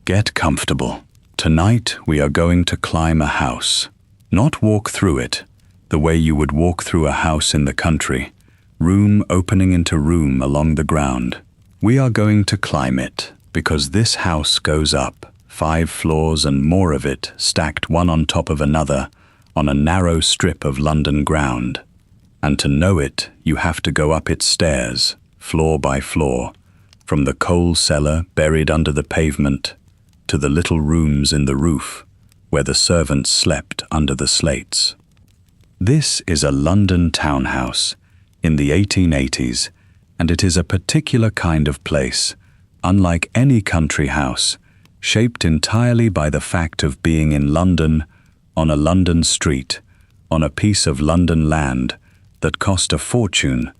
Get comfortable. Tonight we are going to climb a house. Not walk through it, the way you would walk through a house in the country, room opening into room along the ground. We are going to climb it, because this house goes up, 5 floors and more of it stacked one on top of another on a narrow strip of London ground. And to know it, you have to go up its stairs, floor by floor, from the coal cellar buried under the pavement to the little rooms in the roof where the servants slept under the slates. This is a London townhouse in the 1880s, and it is a particular kind of place, unlike any country house, shaped entirely by the fact of being in London, on a London street, on a piece of London land that cost a fortune,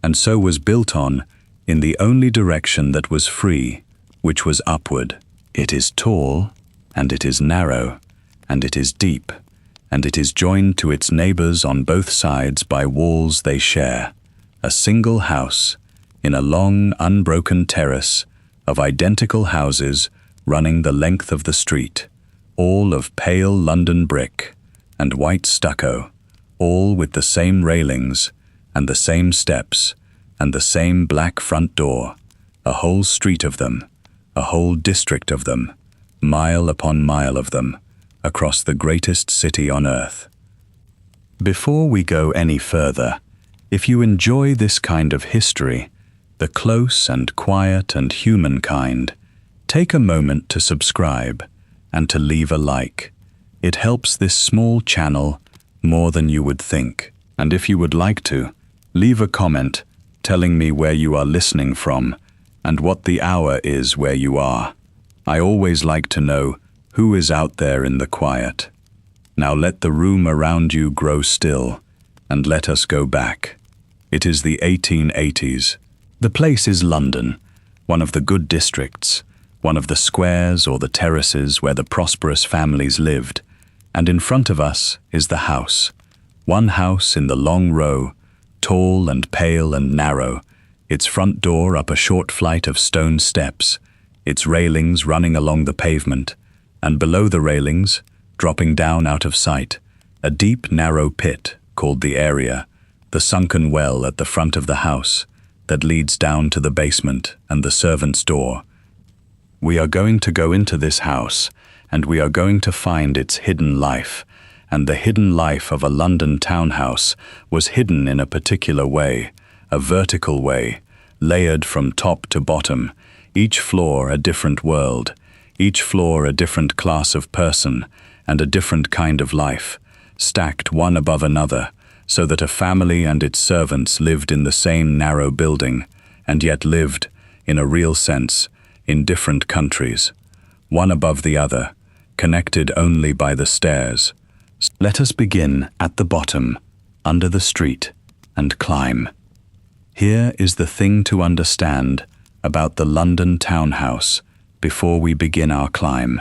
and so was built on in the only direction that was free, which was upward. It is tall, and it is narrow, and it is deep, and it is joined to its neighbors on both sides by walls they share, a single house in a long, unbroken terrace of identical houses running the length of the street, all of pale London brick and white stucco, all with the same railings and the same steps and the same black front door, a whole street of them, a whole district of them, mile upon mile of them, across the greatest city on earth. Before we go any further, if you enjoy this kind of history, the close and quiet and human kind, take a moment to subscribe and to leave a like. It helps this small channel more than you would think. And if you would like to, leave a comment telling me where you are listening from and what the hour is where you are. I always like to know who is out there in the quiet. Now let the room around you grow still, and let us go back. It is the 1880s. The place is London, one of the good districts, one of the squares or the terraces where the prosperous families lived, and in front of us is the house. One house in the long row, tall and pale and narrow, its front door up a short flight of stone steps, its railings running along the pavement, and below the railings, dropping down out of sight, a deep, narrow pit called the area, the sunken well at the front of the house that leads down to the basement and the servants' door. We are going to go into this house, and we are going to find its hidden life, and the hidden life of a London townhouse was hidden in a particular way, a vertical way, layered from top to bottom, each floor a different world, each floor a different class of person and a different kind of life, stacked one above another, so that a family and its servants lived in the same narrow building, and yet lived, in a real sense, in different countries, one above the other, connected only by the stairs. Let us begin at the bottom, under the street, and climb. Here is the thing to understand about the London townhouse before we begin our climb,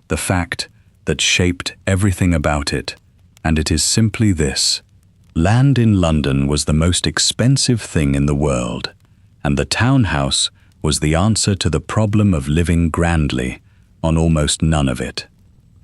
the fact that shaped everything about it, and it is simply this. Land in London was the most expensive thing in the world, and the townhouse was the answer to the problem of living grandly on almost none of it.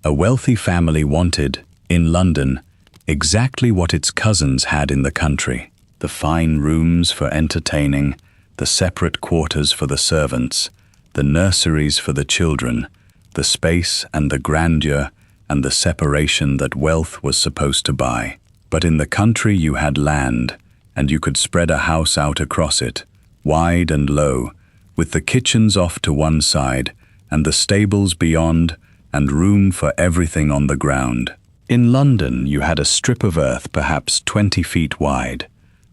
A wealthy family wanted, in London, exactly what its cousins had in the country: the fine rooms for entertaining, the separate quarters for the servants, the nurseries for the children, the space and the grandeur and the separation that wealth was supposed to buy. But in the country you had land, and you could spread a house out across it, wide and low, with the kitchens off to one side, and the stables beyond, and room for everything on the ground. In London you had a strip of earth perhaps 20 feet wide,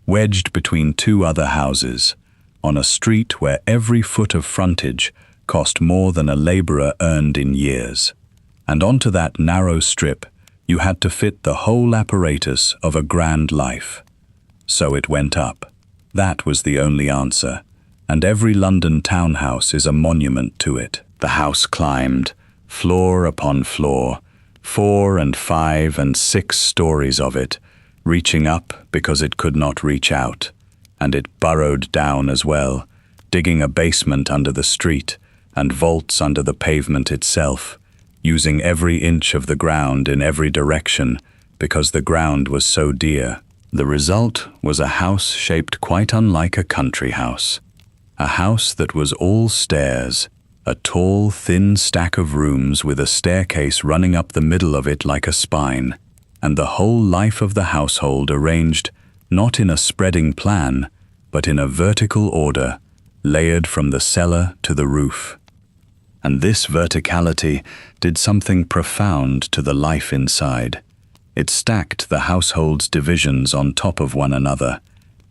wedged between 2 other houses, on a street where every foot of frontage cost more than a labourer earned in years. And onto that narrow strip you had to fit the whole apparatus of a grand life. So it went up. That was the only answer, and every London townhouse is a monument to it. The house climbed, floor upon floor, 4 and 5 and 6 stories of it, reaching up because it could not reach out, and it burrowed down as well, digging a basement under the street, and vaults under the pavement itself, using every inch of the ground in every direction because the ground was so dear. The result was a house shaped quite unlike a country house. A house that was all stairs, a tall, thin stack of rooms with a staircase running up the middle of it like a spine, and the whole life of the household arranged not in a spreading plan, but in a vertical order, layered from the cellar to the roof. And this verticality did something profound to the life inside. It stacked the household's divisions on top of one another.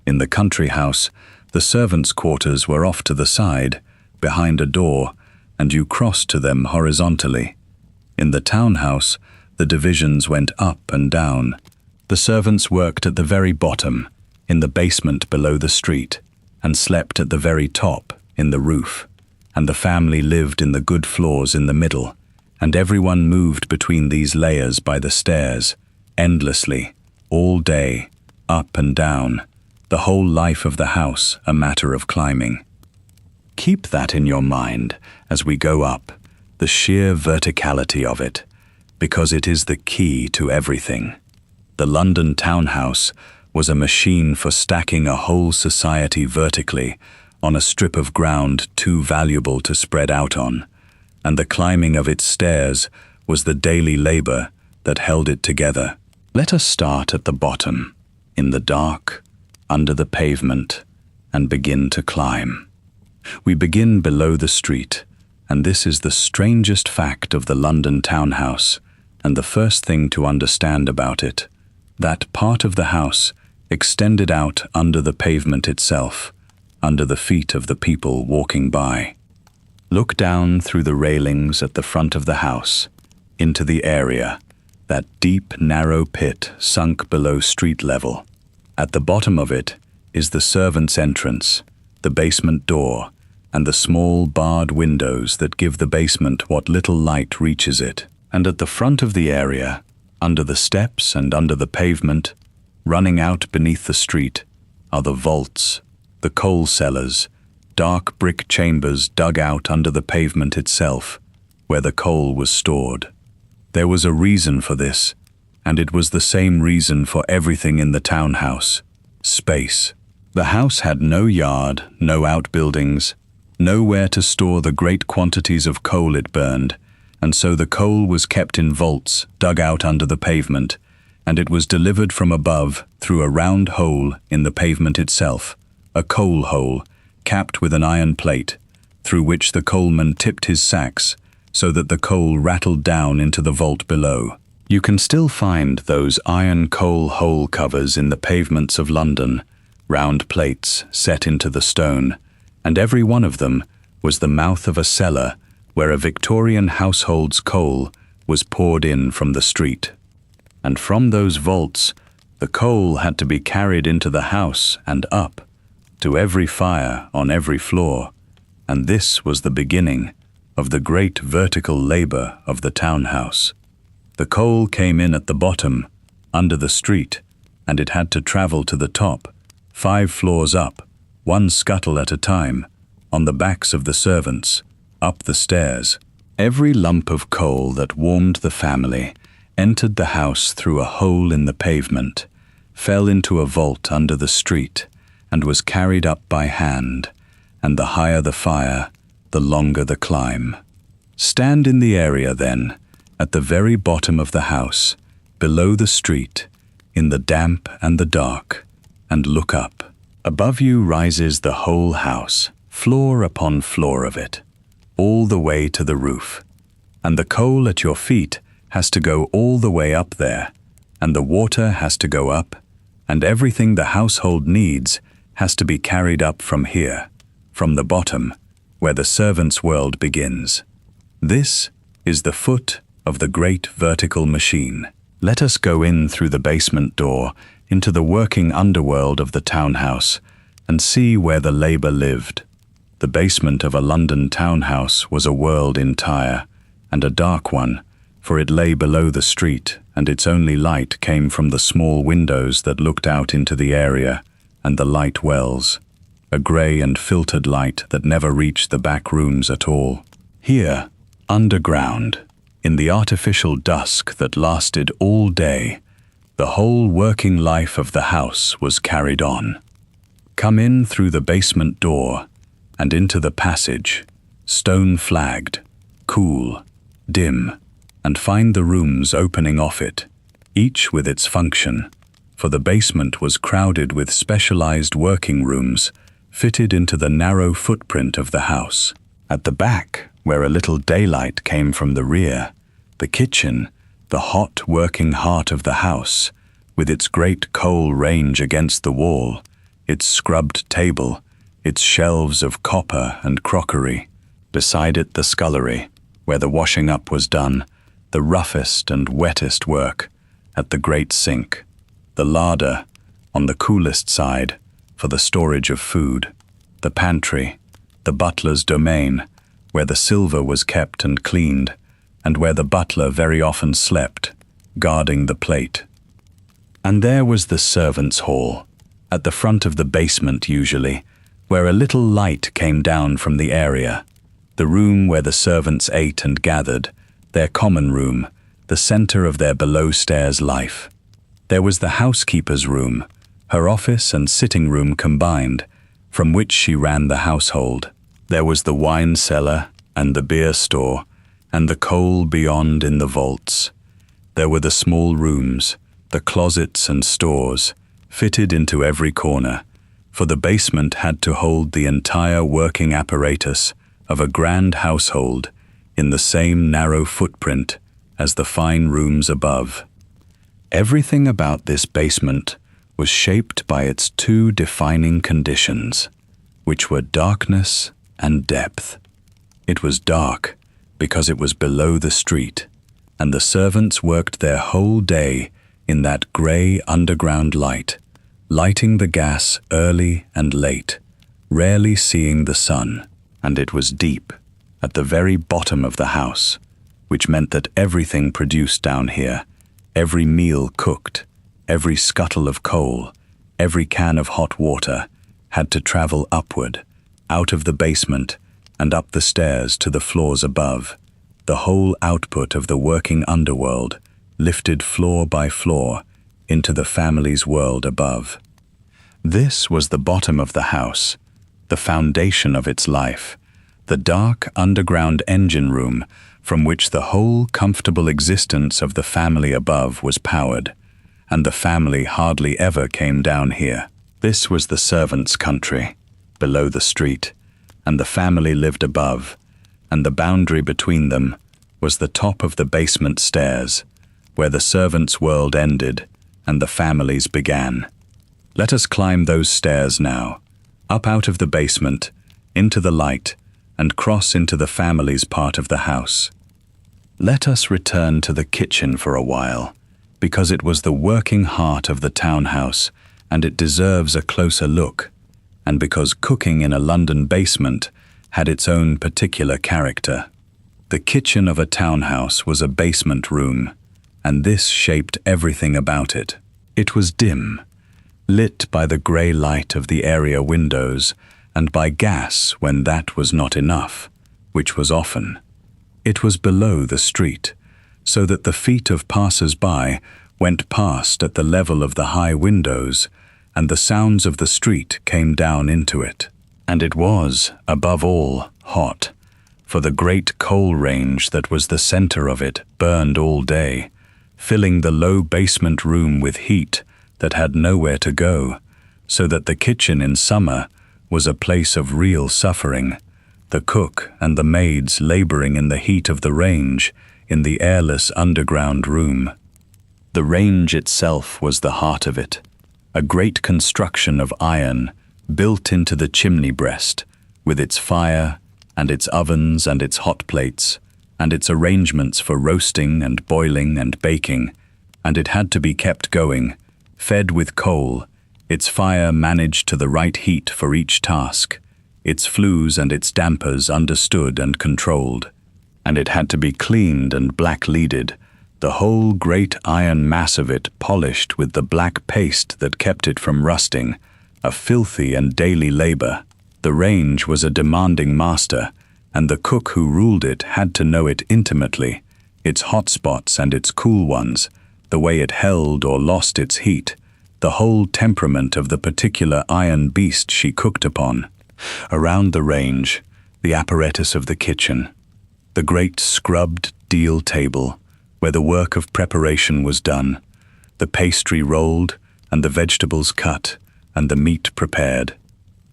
In the country house, the servants' quarters were off to the side, behind a door, and you crossed to them horizontally. In the townhouse, the divisions went up and down. The servants worked at the very bottom, in the basement below the street, and slept at the very top, in the roof. And the family lived in the good floors in the middle, and everyone moved between these layers by the stairs, endlessly, all day, up and down, the whole life of the house a matter of climbing. Keep that in your mind as we go up, the sheer verticality of it, because it is the key to everything. The London townhouse was a machine for stacking a whole society vertically on a strip of ground too valuable to spread out on, and the climbing of its stairs was the daily labor that held it together. Let us start at the bottom, in the dark, under the pavement, and begin to climb. We begin below the street, and this is the strangest fact of the London townhouse, and the first thing to understand about it. That part of the house extended out under the pavement itself, under the feet of the people walking by. Look down through the railings at the front of the house, into the area, that deep, narrow pit sunk below street level. At the bottom of it is the servants' entrance, the basement door, and the small barred windows that give the basement what little light reaches it. And at the front of the area, under the steps and under the pavement, running out beneath the street, are the vaults, the coal cellars, dark brick chambers dug out under the pavement itself, where the coal was stored. There was a reason for this, and it was the same reason for everything in the townhouse: space. The house had no yard, no outbuildings, nowhere to store the great quantities of coal it burned, and so the coal was kept in vaults dug out under the pavement, and it was delivered from above through a round hole in the pavement itself, a coal hole, capped with an iron plate, through which the coalman tipped his sacks, so that the coal rattled down into the vault below. You can still find those iron coal hole covers in the pavements of London, round plates set into the stone, and every one of them was the mouth of a cellar where a Victorian household's coal was poured in from the street. And from those vaults, the coal had to be carried into the house and up, to every fire on every floor, and this was the beginning of the great vertical labor of the townhouse. The coal came in at the bottom, under the street, and it had to travel to the top, 5 floors up, one scuttle at a time, on the backs of the servants, up the stairs. Every lump of coal that warmed the family entered the house through a hole in the pavement, fell into a vault under the street, and was carried up by hand, and the higher the fire, the longer the climb. Stand in the area then, at the very bottom of the house, below the street, in the damp and the dark, and look up. Above you rises the whole house, floor upon floor of it, all the way to the roof. And the coal at your feet has to go all the way up there, and the water has to go up, and everything the household needs has to be carried up from here, from the bottom, where the servants' world begins. This is the foot of the great vertical machine. Let us go in through the basement door into the working underworld of the townhouse and see where the labor lived. The basement of a London townhouse was a world entire, and a dark one, for it lay below the street, and its only light came from the small windows that looked out into the area and the light wells, a grey and filtered light that never reached the back rooms at all. Here, underground, in the artificial dusk that lasted all day, the whole working life of the house was carried on. Come in through the basement door and into the passage, stone-flagged, cool, dim, and find the rooms opening off it, each with its function, for the basement was crowded with specialized working rooms fitted into the narrow footprint of the house. At the back, where a little daylight came from the rear, the kitchen, the hot working heart of the house, with its great coal range against the wall, its scrubbed table, its shelves of copper and crockery, beside it the scullery, where the washing up was done, the roughest and wettest work, at the great sink, the larder, on the coolest side, for the storage of food, the pantry, the butler's domain, where the silver was kept and cleaned, and where the butler very often slept, guarding the plate. And there was the servants' hall, at the front of the basement usually, where a little light came down from the area, the room where the servants ate and gathered, their common room, the center of their below-stairs life. There was the housekeeper's room, her office and sitting room combined, from which she ran the household. There was the wine cellar and the beer store, and the coal beyond in the vaults. There were the small rooms, the closets and stores, fitted into every corner, for the basement had to hold the entire working apparatus of a grand household in the same narrow footprint as the fine rooms above. Everything about this basement was shaped by its two defining conditions, which were darkness and depth. It was dark because it was below the street, and the servants worked their whole day in that grey underground light, lighting the gas early and late, rarely seeing the sun. And it was deep, at the very bottom of the house, which meant that everything produced down here, every meal cooked, every scuttle of coal, every can of hot water, had to travel upward, out of the basement and up the stairs to the floors above, the whole output of the working underworld, lifted floor by floor into the family's world above. This was the bottom of the house, the foundation of its life, the dark underground engine room from which the whole comfortable existence of the family above was powered, and the family hardly ever came down here. This was the servants' country, below the street, and the family lived above, and the boundary between them was the top of the basement stairs, where the servants' world ended and the family's began. Let us climb those stairs now, up out of the basement, into the light, and cross into the family's part of the house. Let us return to the kitchen for a while, because it was the working heart of the townhouse, and it deserves a closer look, and because cooking in a London basement had its own particular character. The kitchen of a townhouse was a basement room, and this shaped everything about it. It was dim, lit by the grey light of the area windows, and by gas when that was not enough, which was often. It was below the street, so that the feet of passers-by went past at the level of the high windows, and the sounds of the street came down into it. And it was, above all, hot, for the great coal range that was the center of it burned all day, filling the low basement room with heat that had nowhere to go, so that the kitchen in summer was a place of real suffering, the cook and the maids laboring in the heat of the range in the airless underground room. The range itself was the heart of it, a great construction of iron built into the chimney breast, with its fire and its ovens and its hot plates, and its arrangements for roasting and boiling and baking, and it had to be kept going, fed with coal, its fire managed to the right heat for each task, its flues and its dampers understood and controlled, and it had to be cleaned and black-leaded, the whole great iron mass of it polished with the black paste that kept it from rusting, a filthy and daily labor. The range was a demanding master, and the cook who ruled it had to know it intimately, its hot spots and its cool ones, the way it held or lost its heat, the whole temperament of the particular iron beast she cooked upon. Around the range, the apparatus of the kitchen, the great scrubbed deal table, where the work of preparation was done, the pastry rolled, and the vegetables cut, and the meat prepared,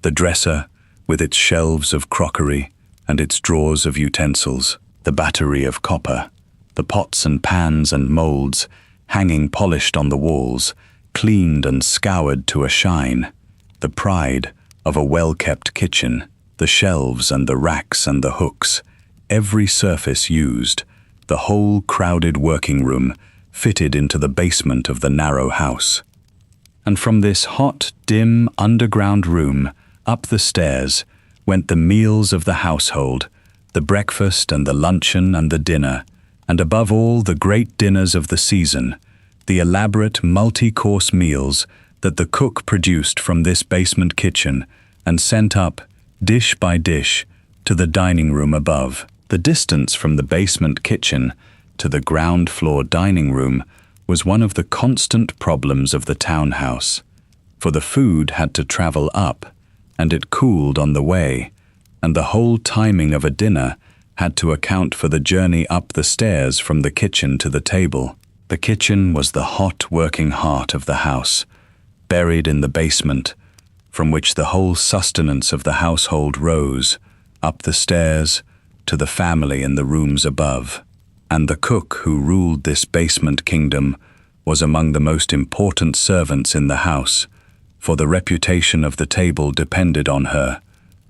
the dresser, with its shelves of crockery, and its drawers of utensils, the battery of copper, the pots and pans and moulds, hanging polished on the walls, cleaned and scoured to a shine, the pride of a well-kept kitchen, the shelves and the racks and the hooks, every surface used, the whole crowded working room fitted into the basement of the narrow house. And from this hot, dim, underground room, up the stairs, went the meals of the household, the breakfast and the luncheon and the dinner, and above all the great dinners of the season, the elaborate multi-course meals that the cook produced from this basement kitchen and sent up, dish by dish, to the dining room above. The distance from the basement kitchen to the ground floor dining room was one of the constant problems of the townhouse, for the food had to travel up, and it cooled on the way, and the whole timing of a dinner had to account for the journey up the stairs from the kitchen to the table. The kitchen was the hot working heart of the house, buried in the basement, from which the whole sustenance of the household rose, up the stairs, to the family in the rooms above. And the cook who ruled this basement kingdom was among the most important servants in the house, for the reputation of the table depended on her,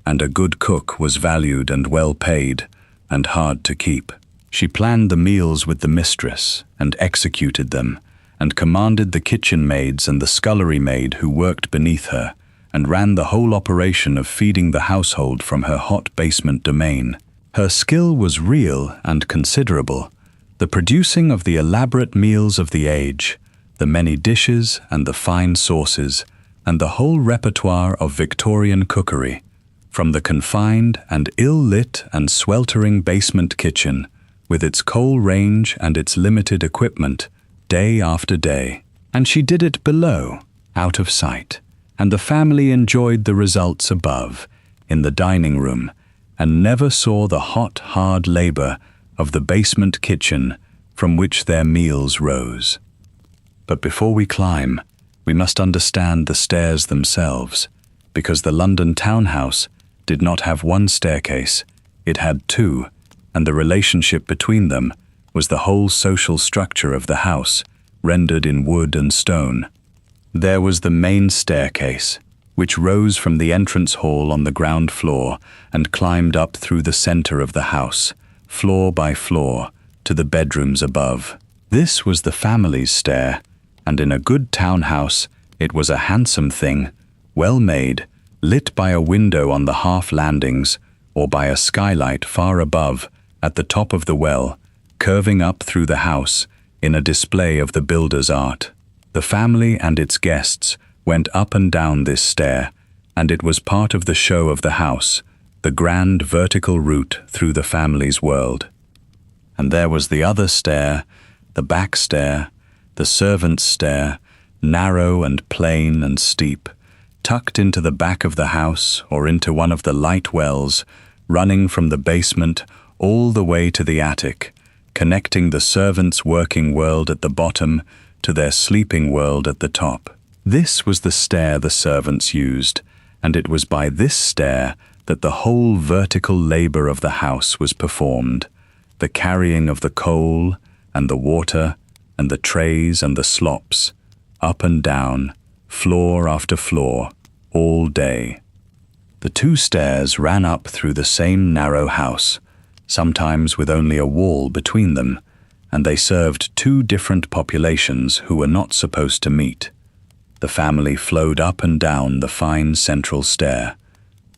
and a good cook was valued and well paid, and hard to keep. She planned the meals with the mistress, and executed them, and commanded the kitchen maids and the scullery maid who worked beneath her, and ran the whole operation of feeding the household from her hot basement domain. Her skill was real and considerable, the producing of the elaborate meals of the age, the many dishes and the fine sauces, and the whole repertoire of Victorian cookery, from the confined and ill-lit and sweltering basement kitchen, with its coal range and its limited equipment, day after day. And she did it below, out of sight, and the family enjoyed the results above, in the dining room, and never saw the hot, hard labor of the basement kitchen from which their meals rose. But before we climb, we must understand the stairs themselves, because the London townhouse did not have one staircase, it had two, and the relationship between them was the whole social structure of the house, rendered in wood and stone. There was the main staircase, which rose from the entrance hall on the ground floor and climbed up through the center of the house, floor by floor, to the bedrooms above. This was the family's stair, and in a good townhouse it was a handsome thing, well made, lit by a window on the half landings or by a skylight far above at the top of the well, curving up through the house in a display of the builder's art. The family and its guests went up and down this stair, and it was part of the show of the house, the grand vertical route through the family's world. And there was the other stair, the back stair, the servants' stair, narrow and plain and steep, tucked into the back of the house or into one of the light wells, running from the basement all the way to the attic, connecting the servants' working world at the bottom to their sleeping world at the top. This was the stair the servants used, and it was by this stair that the whole vertical labor of the house was performed, the carrying of the coal and the water and the trays and the slops, up and down, floor after floor, all day. The two stairs ran up through the same narrow house, sometimes with only a wall between them, and they served two different populations who were not supposed to meet. The family flowed up and down the fine central stair.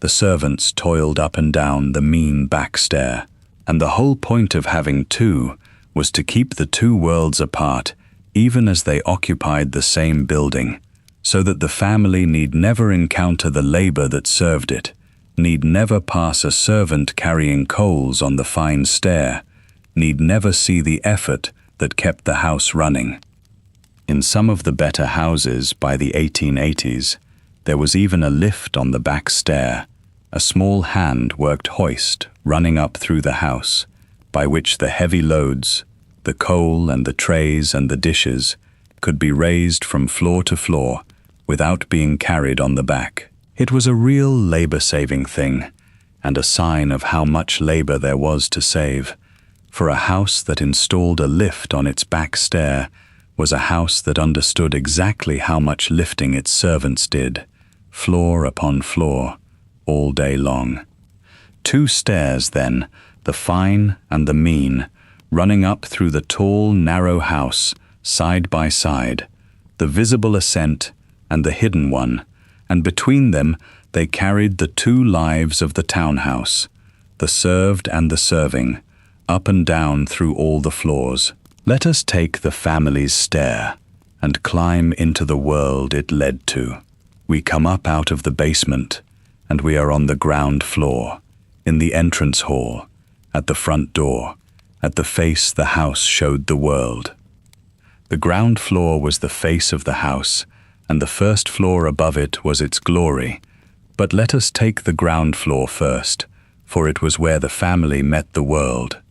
The servants toiled up and down the mean back stair. And the whole point of having two was to keep the two worlds apart, even as they occupied the same building, so that the family need never encounter the labor that served it, need never pass a servant carrying coals on the fine stair, need never see the effort that kept the house running. In some of the better houses by the 1880s, there was even a lift on the back stair, a small hand-worked hoist running up through the house, by which the heavy loads, the coal and the trays and the dishes, could be raised from floor to floor without being carried on the back. It was a real labor-saving thing, and a sign of how much labor there was to save, for a house that installed a lift on its back stair was a house that understood exactly how much lifting its servants did, floor upon floor, all day long. 2 stairs, then, the fine and the mean, running up through the tall, narrow house, side by side, the visible ascent and the hidden one, and between them they carried the 2 lives of the townhouse, the served and the serving, up and down through all the floors. Let us take the family's stair and climb into the world it led to. We come up out of the basement, and we are on the ground floor, in the entrance hall, at the front door, at the face the house showed the world. The ground floor was the face of the house, and the first floor above it was its glory. But let us take the ground floor first, for it was where the family met the world.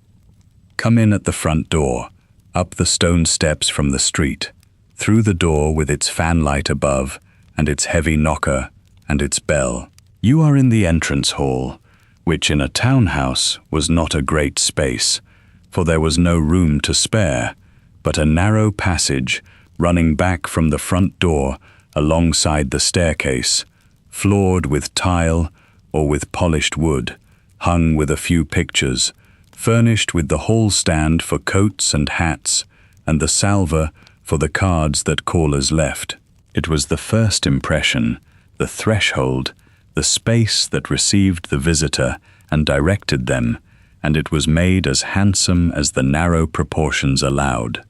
Come in at the front door, up the stone steps from the street, through the door with its fanlight above, and its heavy knocker, and its bell. You are in the entrance hall, which in a townhouse was not a great space, for there was no room to spare, but a narrow passage running back from the front door alongside the staircase, floored with tile or with polished wood, hung with a few pictures, furnished with the hall stand for coats and hats, and the salver for the cards that callers left. It was the first impression, the threshold, the space that received the visitor and directed them, and it was made as handsome as the narrow proportions allowed.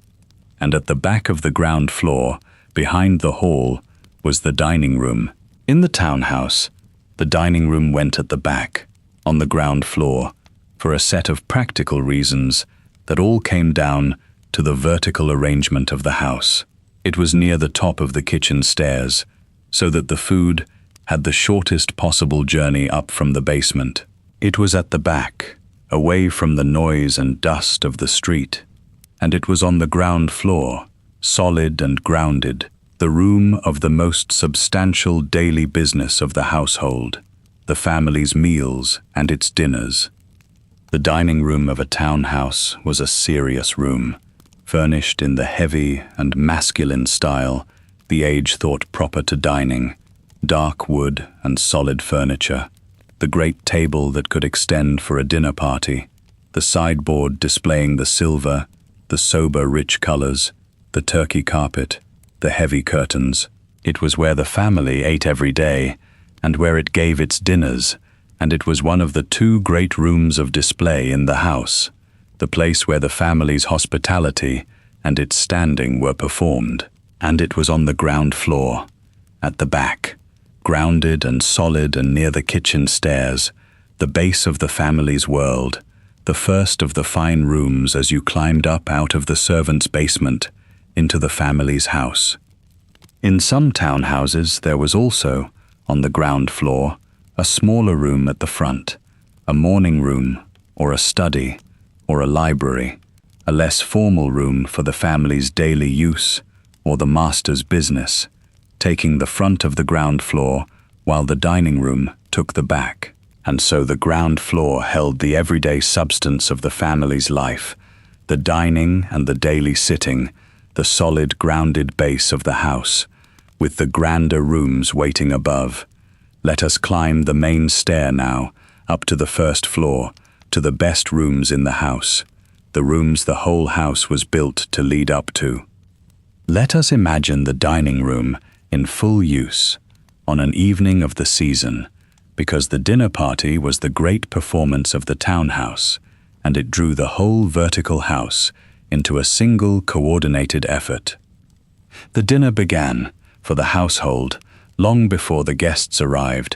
And at the back of the ground floor, behind the hall, was the dining room. In the townhouse, the dining room went at the back, on the ground floor, for a set of practical reasons that all came down to the vertical arrangement of the house. It was near the top of the kitchen stairs, so that the food had the shortest possible journey up from the basement. It was at the back, away from the noise and dust of the street, and it was on the ground floor, solid and grounded, the room of the most substantial daily business of the household, the family's meals and its dinners. The dining room of a townhouse was a serious room, furnished in the heavy and masculine style the age thought proper to dining, dark wood and solid furniture, the great table that could extend for a dinner party, the sideboard displaying the silver, the sober rich colors, the turkey carpet, the heavy curtains. It was where the family ate every day, and where it gave its dinners, and it was one of the 2 great rooms of display in the house, the place where the family's hospitality and its standing were performed. And it was on the ground floor, at the back, grounded and solid and near the kitchen stairs, the base of the family's world, the first of the fine rooms as you climbed up out of the servants' basement into the family's house. In some townhouses there was also, on the ground floor, a smaller room at the front, a morning room, or a study, or a library, a less formal room for the family's daily use, or the master's business, taking the front of the ground floor while the dining room took the back. And so the ground floor held the everyday substance of the family's life, the dining and the daily sitting, the solid grounded base of the house, with the grander rooms waiting above. Let us climb the main stair now, up to the first floor, to the best rooms in the house, the rooms the whole house was built to lead up to. Let us imagine the dining room in full use, on an evening of the season, because the dinner party was the great performance of the townhouse, and it drew the whole vertical house into a single coordinated effort. The dinner began, for the household, long before the guests arrived,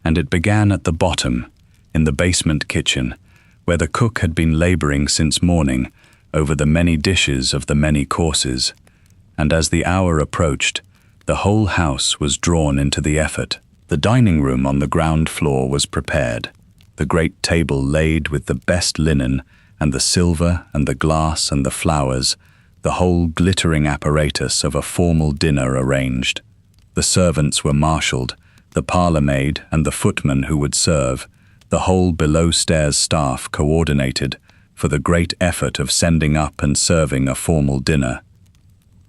and it began at the bottom, in the basement kitchen, where the cook had been laboring since morning over the many dishes of the many courses, and as the hour approached, the whole house was drawn into the effort. The dining room on the ground floor was prepared, the great table laid with the best linen and the silver and the glass and the flowers, the whole glittering apparatus of a formal dinner arranged. The servants were marshalled, the parlour-maid and the footman who would serve, the whole below-stairs staff coordinated for the great effort of sending up and serving a formal dinner.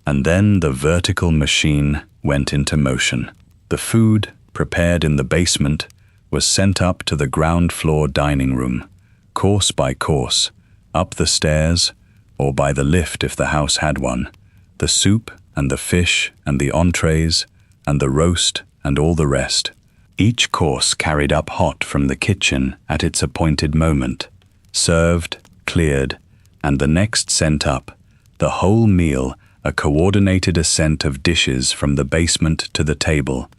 And then the vertical machine went into motion. The food, prepared in the basement, was sent up to the ground floor dining room, course by course, up the stairs, or by the lift if the house had one, the soup and the fish and the entrees and the roast and all the rest, each course carried up hot from the kitchen at its appointed moment, served, cleared, and the next sent up, the whole meal a coordinated ascent of dishes from the basement to the table,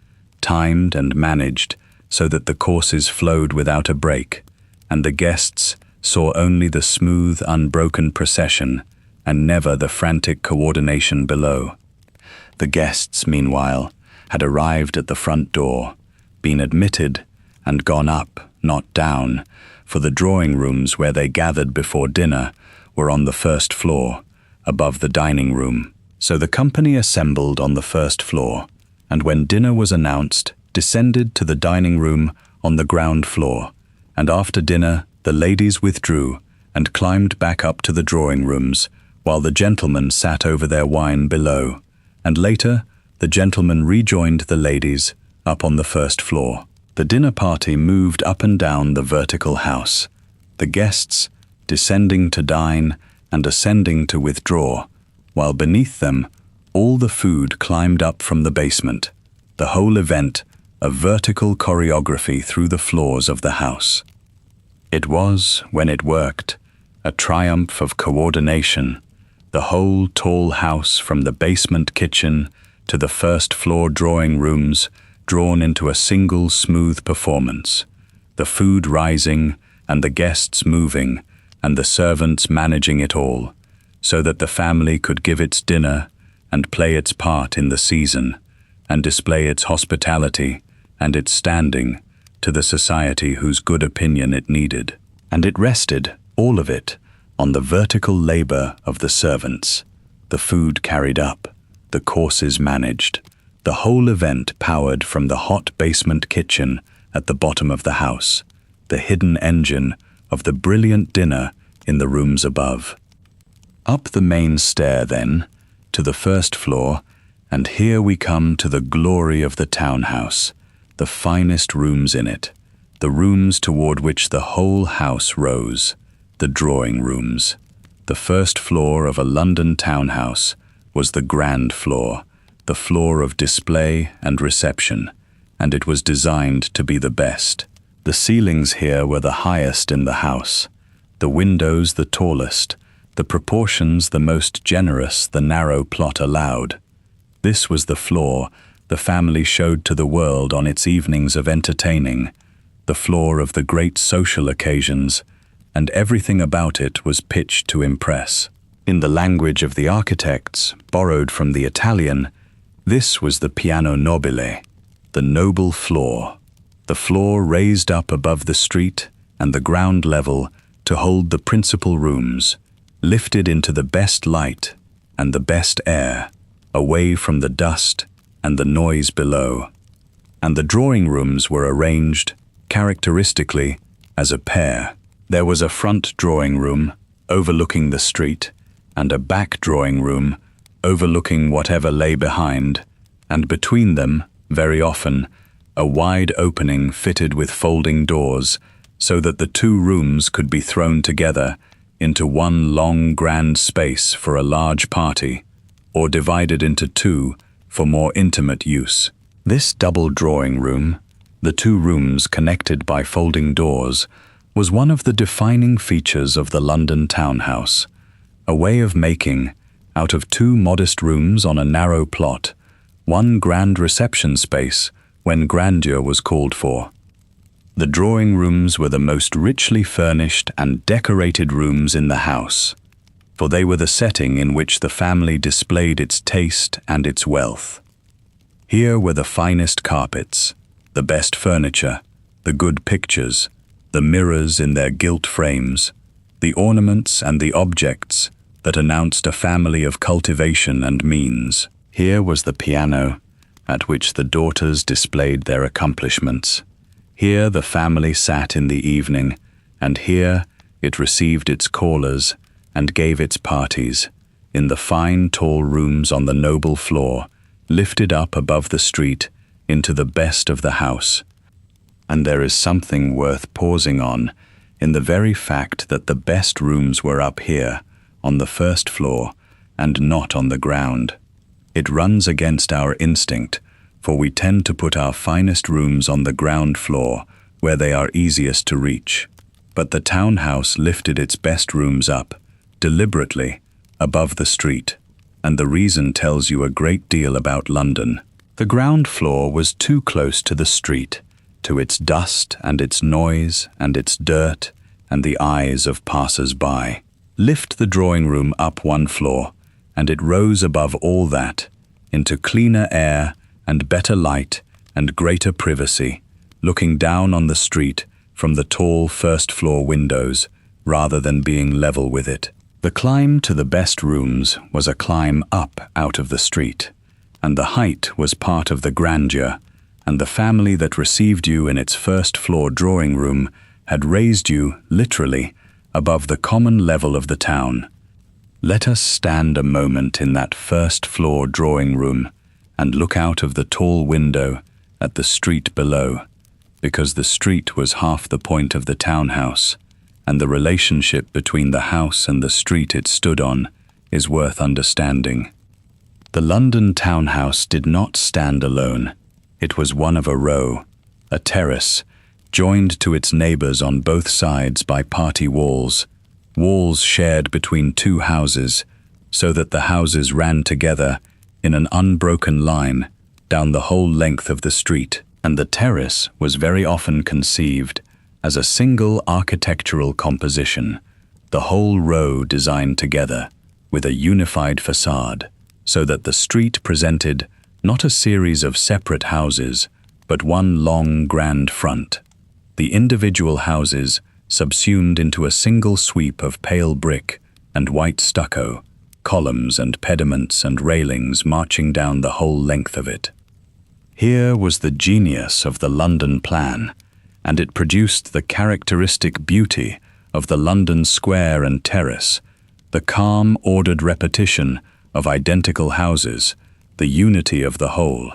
timed and managed so that the courses flowed without a break, and the guests saw only the smooth, unbroken procession and never the frantic coordination below. The guests, meanwhile, had arrived at the front door, been admitted and gone up, not down, for the drawing rooms where they gathered before dinner were on the first floor, above the dining room. So the company assembled on the first floor, and when dinner was announced, descended to the dining room on the ground floor, and after dinner the ladies withdrew and climbed back up to the drawing rooms, while the gentlemen sat over their wine below, and later the gentlemen rejoined the ladies up on the first floor. The dinner party moved up and down the vertical house, the guests descending to dine and ascending to withdraw, while beneath them all the food climbed up from the basement, the whole event a vertical choreography through the floors of the house. It was, when it worked, a triumph of coordination, the whole tall house from the basement kitchen to the first floor drawing rooms drawn into a single smooth performance, the food rising and the guests moving and the servants managing it all, so that the family could give its dinner and play its part in the season and display its hospitality and its standing to the society whose good opinion it needed. And it rested, all of it, on the vertical labor of the servants, the food carried up, the courses managed, the whole event powered from the hot basement kitchen at the bottom of the house, the hidden engine of the brilliant dinner in the rooms above. Up the main stair, then, to the first floor, and here we come to the glory of the townhouse, the finest rooms in it, the rooms toward which the whole house rose, the drawing rooms. The first floor of a London townhouse was the grand floor, the floor of display and reception, and it was designed to be the best. The ceilings here were the highest in the house, the windows the tallest, the proportions the most generous the narrow plot allowed. This was the floor the family showed to the world on its evenings of entertaining, the floor of the great social occasions, and everything about it was pitched to impress. In the language of the architects, borrowed from the Italian, this was the piano nobile, the noble floor, the floor raised up above the street and the ground level to hold the principal rooms, lifted into the best light and the best air, away from the dust and the noise below. And the drawing rooms were arranged, characteristically, as a pair. There was a front drawing room, overlooking the street, and a back drawing room, overlooking whatever lay behind, and between them, very often, a wide opening fitted with folding doors, so that the two rooms could be thrown together into one long grand space for a large party, or divided into two for more intimate use. This double drawing room, the two rooms connected by folding doors, was one of the defining features of the London townhouse, a way of making, out of two modest rooms on a narrow plot, one grand reception space when grandeur was called for. The drawing rooms were the most richly furnished and decorated rooms in the house, for they were the setting in which the family displayed its taste and its wealth. Here were the finest carpets, the best furniture, the good pictures, the mirrors in their gilt frames, the ornaments and the objects that announced a family of cultivation and means. Here was the piano, at which the daughters displayed their accomplishments. Here the family sat in the evening, and here it received its callers and gave its parties, in the fine tall rooms on the noble floor, lifted up above the street into the best of the house. And there is something worth pausing on in the very fact that the best rooms were up here, on the first floor, and not on the ground. It runs against our instinct, for we tend to put our finest rooms on the ground floor, where they are easiest to reach. But the townhouse lifted its best rooms up, deliberately, above the street, and the reason tells you a great deal about London. The ground floor was too close to the street, to its dust and its noise and its dirt and the eyes of passers-by. Lift the drawing room up one floor, and it rose above all that, into cleaner air and better light and greater privacy, looking down on the street from the tall first-floor windows, rather than being level with it. The climb to the best rooms was a climb up out of the street, and the height was part of the grandeur, and the family that received you in its first-floor drawing room had raised you, literally, above the common level of the town. Let us stand a moment in that first-floor drawing room and look out of the tall window at the street below, because the street was half the point of the townhouse, and the relationship between the house and the street it stood on is worth understanding. The London townhouse did not stand alone. It was one of a row, a terrace, joined to its neighbours on both sides by party walls, walls shared between two houses, so that the houses ran together in an unbroken line down the whole length of the street, and the terrace was very often conceived as a single architectural composition, the whole row designed together with a unified facade, so that the street presented not a series of separate houses, but one long grand front. The individual houses subsumed into a single sweep of pale brick and white stucco, columns and pediments and railings marching down the whole length of it. Here was the genius of the London plan, and it produced the characteristic beauty of the London square and terrace, the calm, ordered repetition of identical houses, the unity of the whole,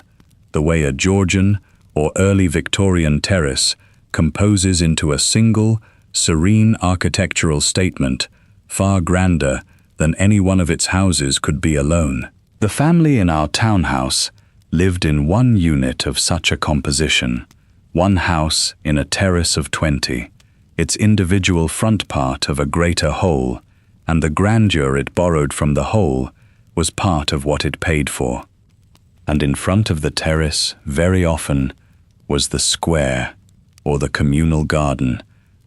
the way a Georgian or early Victorian terrace composes into a single, serene architectural statement, far grander than any one of its houses could be alone. The family in our townhouse lived in one unit of such a composition, one house in a terrace of 20, its individual front part of a greater whole, and the grandeur it borrowed from the whole was part of what it paid for. And in front of the terrace, very often, was the square, or the communal garden,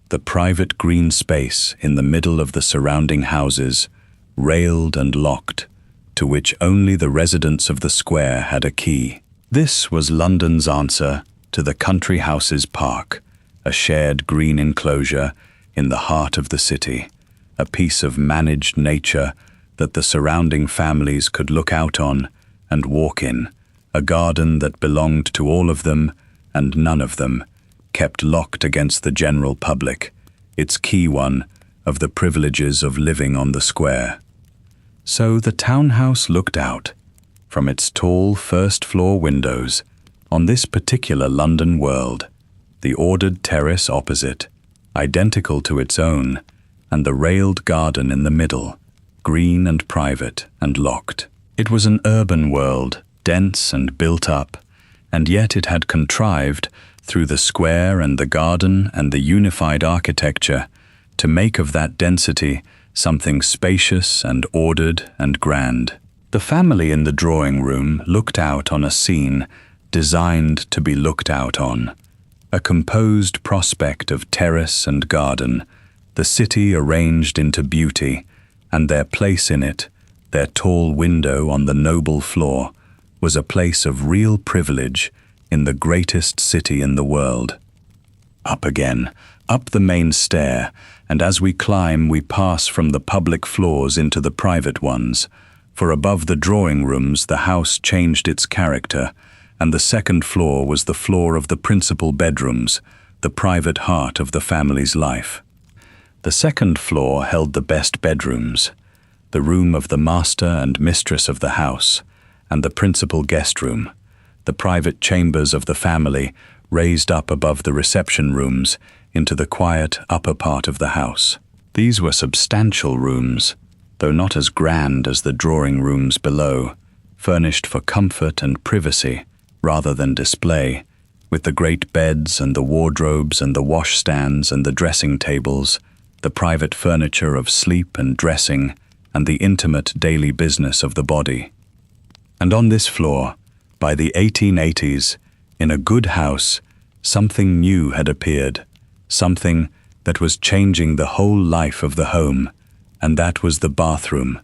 the private green space in the middle of the surrounding houses, railed and locked, to which only the residents of the square had a key. This was London's answer to the country houses park, a shared green enclosure in the heart of the city, a piece of managed nature that the surrounding families could look out on and walk in, a garden that belonged to all of them and none of them, kept locked against the general public, its key one of the privileges of living on the square. So the townhouse looked out, from its tall first-floor windows, on this particular London world, the ordered terrace opposite, identical to its own, and the railed garden in the middle, green and private and locked. It was an urban world, dense and built up, and yet it had contrived, through the square and the garden and the unified architecture, to make of that density something spacious and ordered and grand. The family in the drawing room looked out on a scene designed to be looked out on. A composed prospect of terrace and garden, the city arranged into beauty, and their place in it, their tall window on the noble floor, was a place of real privilege in the greatest city in the world. Up again, up the main stair, and as we climb we pass from the public floors into the private ones, for above the drawing rooms the house changed its character, and the second floor was the floor of the principal bedrooms, the private heart of the family's life. The second floor held the best bedrooms, the room of the master and mistress of the house, and the principal guest room, the private chambers of the family raised up above the reception rooms into the quiet upper part of the house. These were substantial rooms, though not as grand as the drawing rooms below, furnished for comfort and privacy rather than display, with the great beds and the wardrobes and the washstands and the dressing tables, the private furniture of sleep and dressing, and the intimate daily business of the body. And on this floor, by the 1880s, in a good house, something new had appeared, something that was changing the whole life of the home, and that was the bathroom.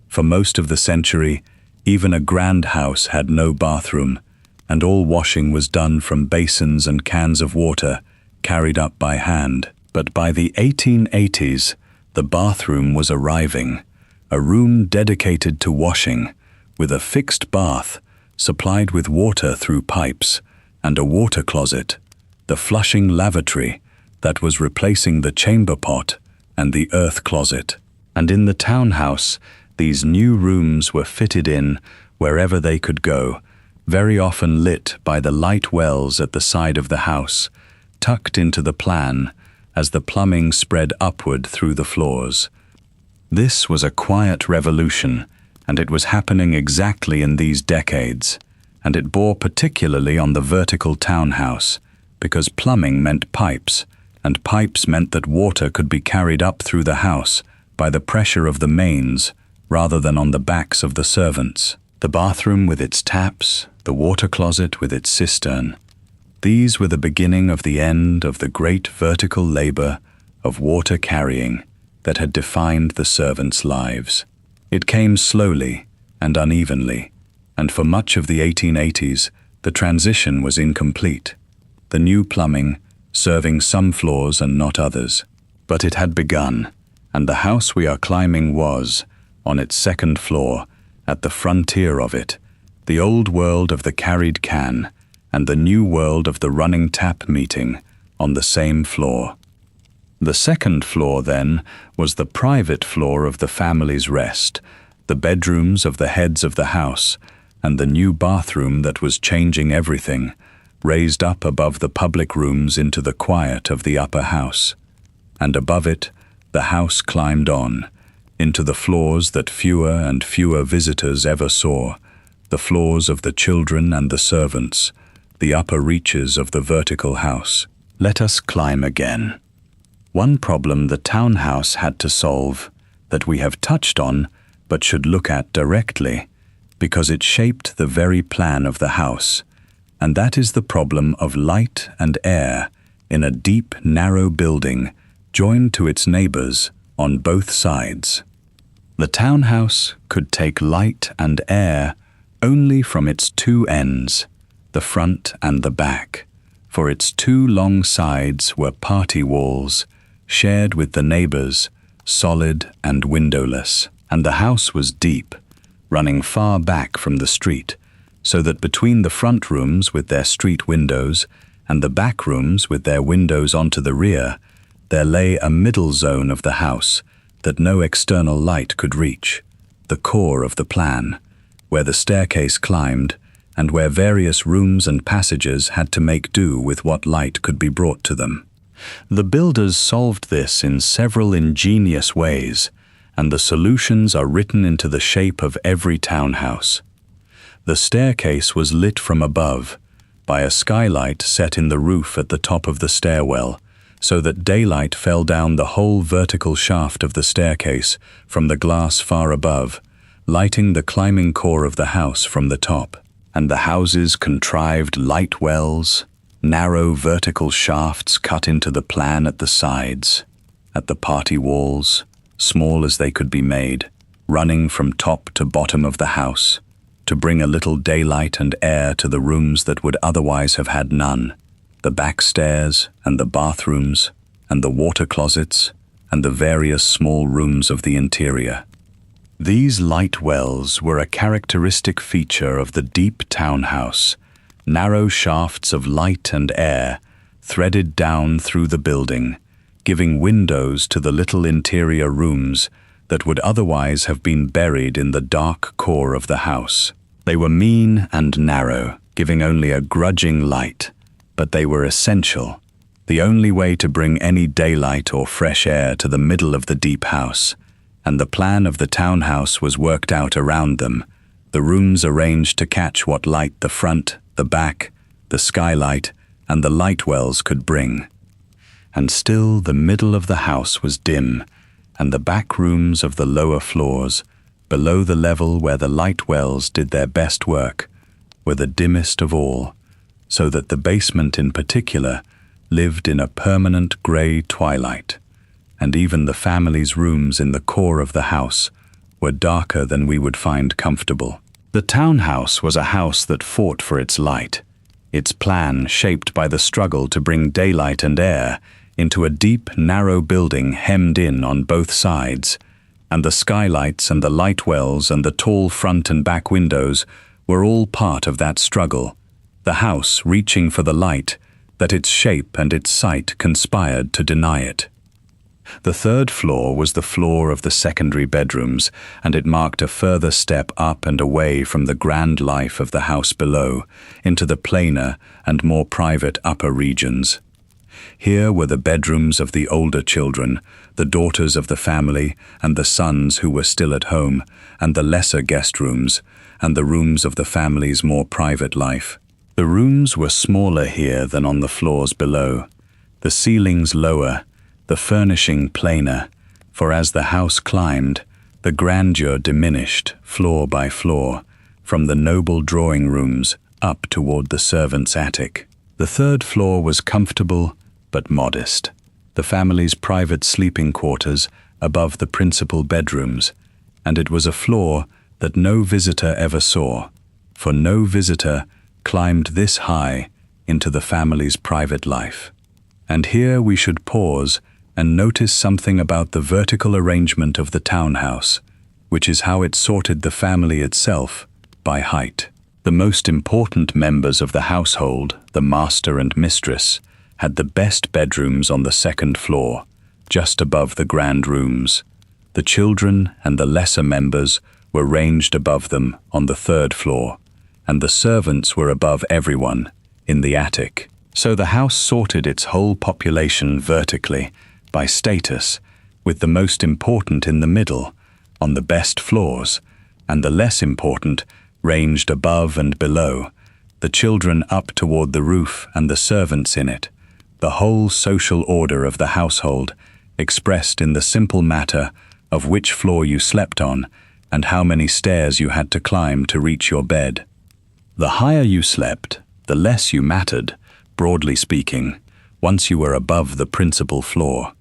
For most of the century, even a grand house had no bathroom, and all washing was done from basins and cans of water carried up by hand. But by the 1880s, the bathroom was arriving, a room dedicated to washing, with a fixed bath supplied with water through pipes, and a water closet, the flushing lavatory that was replacing the chamber pot and the earth closet. And in the townhouse, these new rooms were fitted in wherever they could go, very often lit by the light wells at the side of the house, tucked into the plan as the plumbing spread upward through the floors. This was a quiet revolution, and it was happening exactly in these decades, and it bore particularly on the vertical townhouse, because plumbing meant pipes, and pipes meant that water could be carried up through the house by the pressure of the mains rather than on the backs of the servants. The bathroom with its taps, the water closet with its cistern, these were the beginning of the end of the great vertical labor of water carrying that had defined the servants' lives. It came slowly and unevenly, and for much of the 1880s, the transition was incomplete, the new plumbing serving some floors and not others. But it had begun, and the house we are climbing was, on its second floor, at the frontier of it, the old world of the carried can and the new world of the running tap meeting on the same floor. The second floor, then, was the private floor of the family's rest, the bedrooms of the heads of the house, and the new bathroom that was changing everything, raised up above the public rooms into the quiet of the upper house. And above it, the house climbed on, into the floors that fewer and fewer visitors ever saw, the floors of the children and the servants, the upper reaches of the vertical house. Let us climb again. One problem the townhouse had to solve, that we have touched on but should look at directly, because it shaped the very plan of the house, and that is the problem of light and air in a deep, narrow building joined to its neighbors on both sides. The townhouse could take light and air only from its two ends, the front and the back, for its two long sides were party walls, shared with the neighbors, solid and windowless, and the house was deep, running far back from the street, so that between the front rooms with their street windows and the back rooms with their windows onto the rear, there lay a middle zone of the house that no external light could reach, the core of the plan, where the staircase climbed and where various rooms and passages had to make do with what light could be brought to them. The builders solved this in several ingenious ways, and the solutions are written into the shape of every townhouse. The staircase was lit from above by a skylight set in the roof at the top of the stairwell, so that daylight fell down the whole vertical shaft of the staircase from the glass far above, lighting the climbing core of the house from the top. And the houses contrived light wells, narrow vertical shafts cut into the plan at the sides, at the party walls, small as they could be made, running from top to bottom of the house, to bring a little daylight and air to the rooms that would otherwise have had none, the back stairs and the bathrooms and the water closets and the various small rooms of the interior. These light wells were a characteristic feature of the deep townhouse, narrow shafts of light and air threaded down through the building, giving windows to the little interior rooms that would otherwise have been buried in the dark core of the house. They were mean and narrow, giving only a grudging light, but they were essential, the only way to bring any daylight or fresh air to the middle of the deep house, and the plan of the townhouse was worked out around them, the rooms arranged to catch what light the front, the back, the skylight, and the light wells could bring. And still the middle of the house was dim, and the back rooms of the lower floors, below the level where the light wells did their best work, were the dimmest of all, so that the basement in particular lived in a permanent grey twilight, and even the family's rooms in the core of the house were darker than we would find comfortable. The townhouse was a house that fought for its light, its plan shaped by the struggle to bring daylight and air into a deep, narrow building hemmed in on both sides, and the skylights and the light wells and the tall front and back windows were all part of that struggle, the house reaching for the light that its shape and its site conspired to deny it. The third floor was the floor of the secondary bedrooms, and it marked a further step up and away from the grand life of the house below into the plainer and more private upper regions. Here were the bedrooms of the older children, the daughters of the family and the sons who were still at home, and the lesser guest rooms, and the rooms of the family's more private life. The rooms were smaller here than on the floors below, the ceilings lower, the furnishing plainer, for as the house climbed, the grandeur diminished, floor by floor, from the noble drawing rooms up toward the servants' attic. The third floor was comfortable but modest, the family's private sleeping quarters above the principal bedrooms, and it was a floor that no visitor ever saw, for no visitor climbed this high into the family's private life. And here we should pause and notice something about the vertical arrangement of the townhouse, which is how it sorted the family itself by height. The most important members of the household, the master and mistress, had the best bedrooms on the second floor, just above the grand rooms. The children and the lesser members were ranged above them on the third floor, and the servants were above everyone, in the attic. So the house sorted its whole population vertically, by status, with the most important in the middle, on the best floors, and the less important ranged above and below, the children up toward the roof and the servants in it, the whole social order of the household, expressed in the simple matter of which floor you slept on and how many stairs you had to climb to reach your bed. The higher you slept, the less you mattered, broadly speaking, once you were above the principal floor.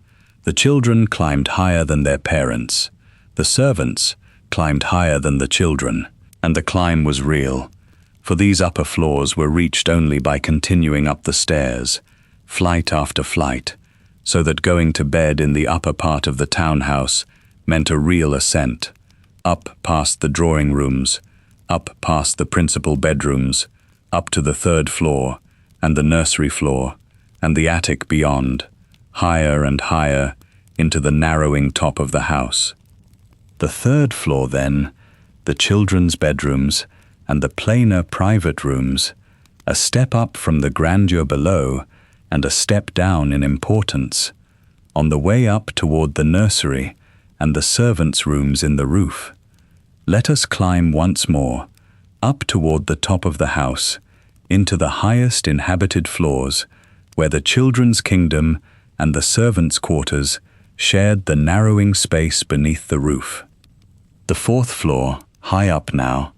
The children climbed higher than their parents. The servants climbed higher than the children, and the climb was real, for these upper floors were reached only by continuing up the stairs, flight after flight, so that going to bed in the upper part of the townhouse meant a real ascent, up past the drawing rooms, up past the principal bedrooms, up to the third floor, and the nursery floor, and the attic beyond, higher and higher into the narrowing top of the house. The third floor then, the children's bedrooms and the plainer private rooms, a step up from the grandeur below and a step down in importance, on the way up toward the nursery and the servants' rooms in the roof. Let us climb once more, up toward the top of the house, into the highest inhabited floors, where the children's kingdom and the servants' quarters shared the narrowing space beneath the roof. The fourth floor, high up now,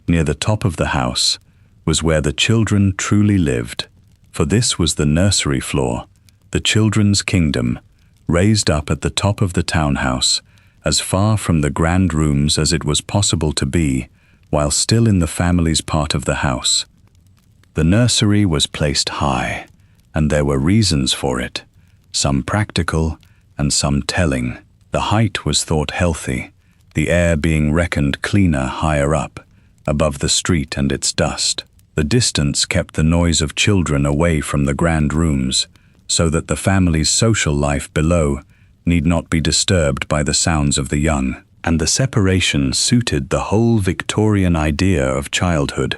near the top of the house, was where the children truly lived, for this was the nursery floor, the children's kingdom, raised up at the top of the townhouse, as far from the grand rooms as it was possible to be, while still in the family's part of the house. The nursery was placed high, and there were reasons for it, some practical and some telling. The height was thought healthy, the air being reckoned cleaner higher up, above the street and its dust. The distance kept the noise of children away from the grand rooms, so that the family's social life below need not be disturbed by the sounds of the young. And the separation suited the whole Victorian idea of childhood,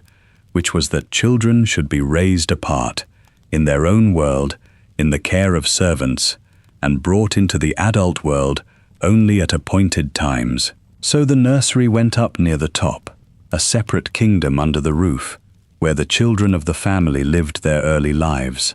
which was that children should be raised apart, in their own world, in the care of servants, and brought into the adult world only at appointed times. So the nursery went up near the top, a separate kingdom under the roof, where the children of the family lived their early lives.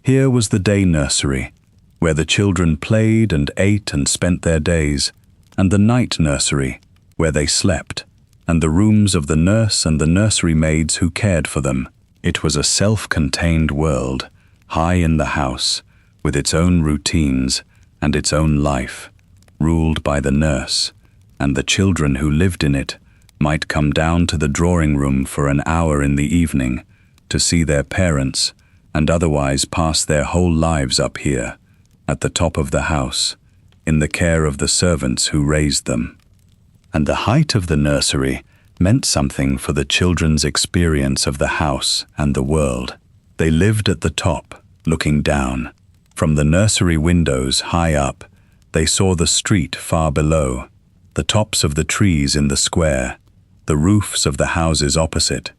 Here was the day nursery, where the children played and ate and spent their days, and the night nursery, where they slept, and the rooms of the nurse and the nursery maids who cared for them. It was a self-contained world, high in the house, with its own routines and its own life, ruled by the nurse, and the children who lived in it might come down to the drawing room for an hour in the evening to see their parents, and otherwise pass their whole lives up here, at the top of the house, in the care of the servants who raised them. And the height of the nursery meant something for the children's experience of the house and the world. They lived at the top, looking down. From the nursery windows high up, they saw the street far below, the tops of the trees in the square, the roofs of the houses opposite,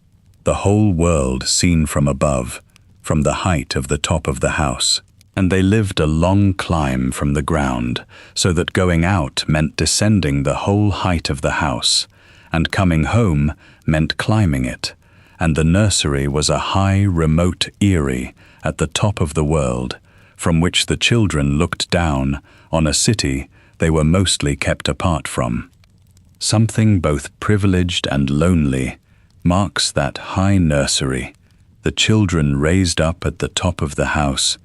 the whole world seen from above, from the height of the top of the house. And they lived a long climb from the ground, so that going out meant descending the whole height of the house, and coming home meant climbing it, and the nursery was a high, remote eyrie at the top of the world, from which the children looked down on a city they were mostly kept apart from. Something both privileged and lonely marks that high nursery, the children raised up at the top of the house,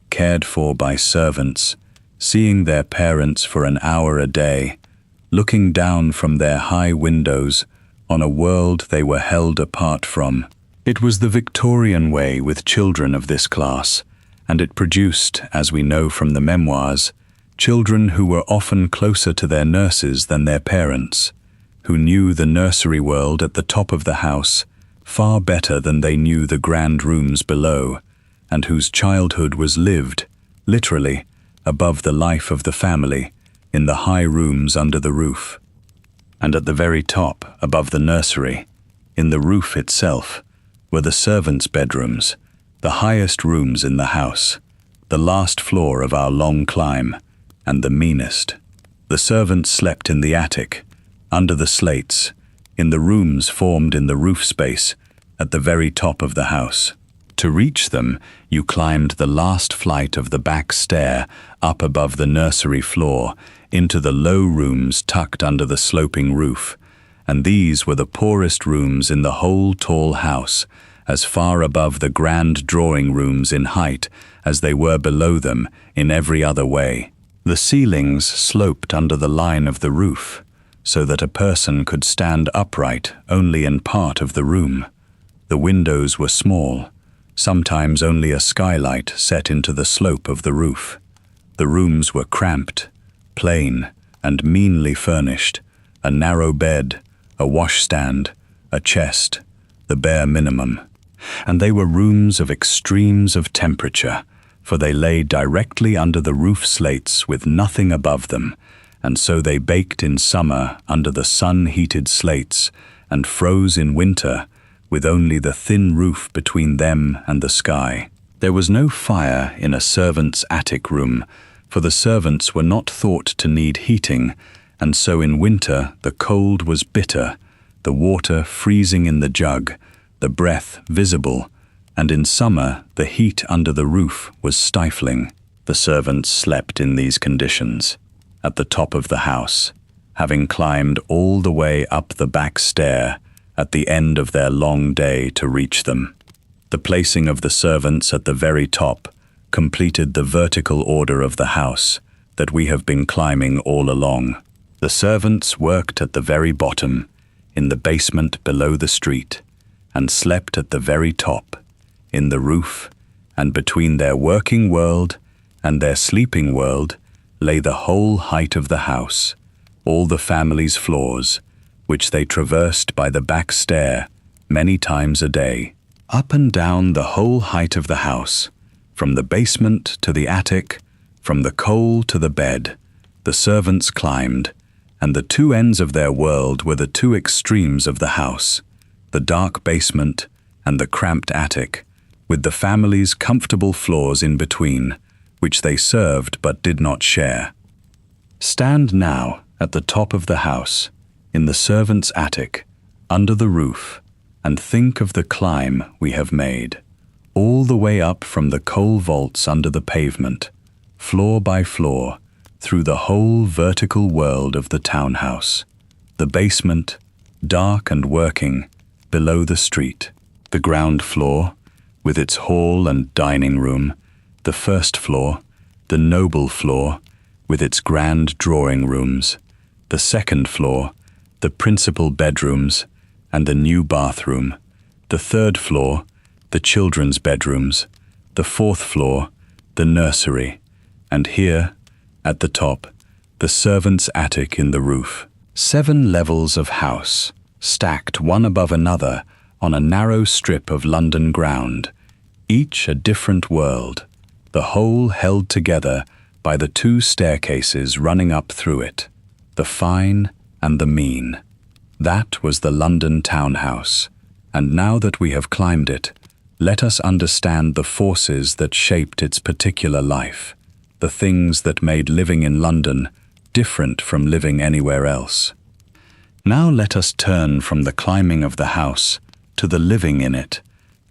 cared for by servants, seeing their parents for an hour a day, looking down from their high windows on a world they were held apart from. It was the Victorian way with children of this class, and it produced, as we know from the memoirs, children who were often closer to their nurses than their parents, who knew the nursery world at the top of the house far better than they knew the grand rooms below, and whose childhood was lived, literally, above the life of the family, in the high rooms under the roof. And at the very top, above the nursery, in the roof itself, were the servants' bedrooms, the highest rooms in the house, the last floor of our long climb, and the meanest. The servants slept in the attic, under the slates, in the rooms formed in the roof space, at the very top of the house. To reach them, you climbed the last flight of the back stair up above the nursery floor into the low rooms tucked under the sloping roof, and these were the poorest rooms in the whole tall house, as far above the grand drawing rooms in height as they were below them in every other way. The ceilings sloped under the line of the roof, so that a person could stand upright only in part of the room. The windows were small, sometimes only a skylight set into the slope of the roof. The rooms were cramped, plain, and meanly furnished, a narrow bed, a washstand, a chest, the bare minimum. And they were rooms of extremes of temperature, for they lay directly under the roof slates with nothing above them, and so they baked in summer under the sun-heated slates, and froze in winter with only the thin roof between them and the sky. There was no fire in a servant's attic room, for the servants were not thought to need heating, and so in winter the cold was bitter, the water freezing in the jug, the breath visible, and in summer the heat under the roof was stifling. The servants slept in these conditions, at the top of the house, having climbed all the way up the back stair at the end of their long day to reach them. The placing of the servants at the very top completed the vertical order of the house that we have been climbing all along. The servants worked at the very bottom, in the basement below the street, and slept at the very top, in the roof, and between their working world and their sleeping world lay the whole height of the house, all the family's floors, which they traversed by the back stair many times a day. Up and down the whole height of the house, from the basement to the attic, from the coal to the bed, the servants climbed, and the two ends of their world were the two extremes of the house, the dark basement and the cramped attic, with the family's comfortable floors in between, which they served but did not share. Stand now at the top of the house, in the servants' attic, under the roof, and think of the climb we have made, all the way up from the coal vaults under the pavement, floor by floor, through the whole vertical world of the townhouse, the basement, dark and working, below the street, the ground floor, with its hall and dining room, the first floor, the noble floor, with its grand drawing rooms, the second floor, the principal bedrooms, and the new bathroom, the third floor, the children's bedrooms, the fourth floor, the nursery, and here, at the top, the servants' attic in the roof. 7 levels of house, stacked one above another on a narrow strip of London ground, each a different world, the whole held together by the 2 staircases running up through it, the fine and the mean. That was the London townhouse, and now that we have climbed it, let us understand the forces that shaped its particular life, the things that made living in London different from living anywhere else. Now let us turn from the climbing of the house to the living in it,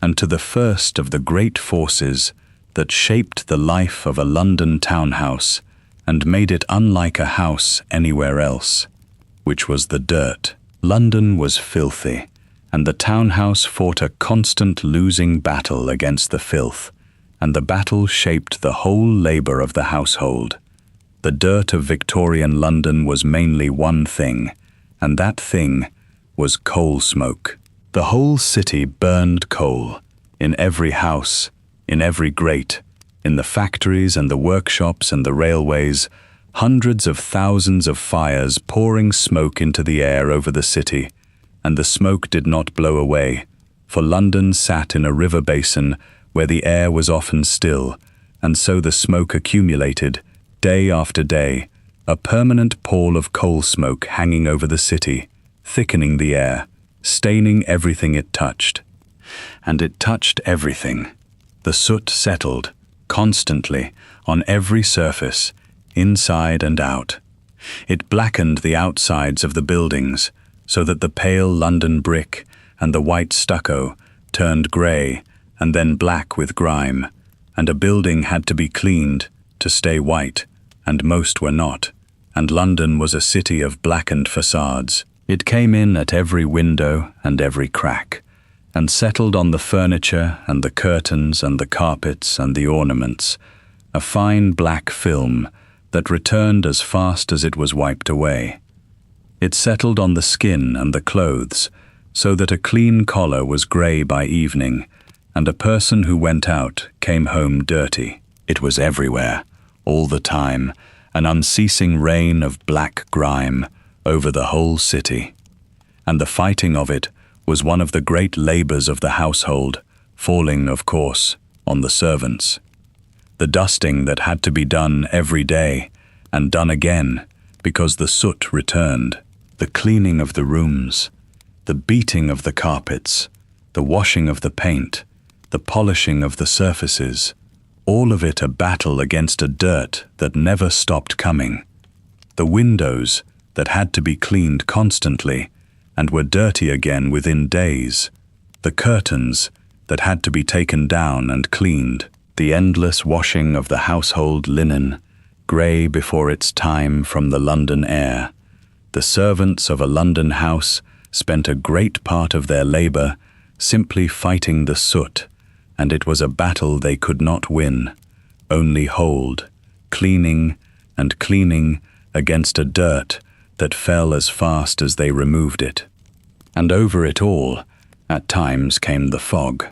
and to the first of the great forces that shaped the life of a London townhouse and made it unlike a house anywhere else, which was the dirt. London was filthy, and the townhouse fought a constant losing battle against the filth, and the battle shaped the whole labor of the household. The dirt of Victorian London was mainly one thing, and that thing was coal smoke. The whole city burned coal, in every house, in every grate, in the factories and the workshops and the railways, hundreds of thousands of fires pouring smoke into the air over the city, and the smoke did not blow away, for London sat in a river basin where the air was often still, and so the smoke accumulated, day after day, a permanent pall of coal smoke hanging over the city, thickening the air, staining everything it touched. And it touched everything. The soot settled, constantly, on every surface, inside and out. It blackened the outsides of the buildings, so that the pale London brick and the white stucco turned grey and then black with grime, and a building had to be cleaned to stay white, and most were not, and London was a city of blackened facades. It came in at every window and every crack, and settled on the furniture and the curtains and the carpets and the ornaments, a fine black film that returned as fast as it was wiped away. It settled on the skin and the clothes, so that a clean collar was grey by evening, and a person who went out came home dirty. It was everywhere, all the time, an unceasing rain of black grime over the whole city. And the fighting of it was one of the great labours of the household, falling, of course, on the servants. The dusting that had to be done every day, and done again, because the soot returned, the cleaning of the rooms, the beating of the carpets, the washing of the paint, the polishing of the surfaces, all of it a battle against a dirt that never stopped coming. The windows that had to be cleaned constantly and were dirty again within days, the curtains that had to be taken down and cleaned, the endless washing of the household linen, grey before its time from the London air. The servants of a London house spent a great part of their labour simply fighting the soot, and it was a battle they could not win, only hold, cleaning and cleaning against a dirt that fell as fast as they removed it. And over it all, at times came the fog,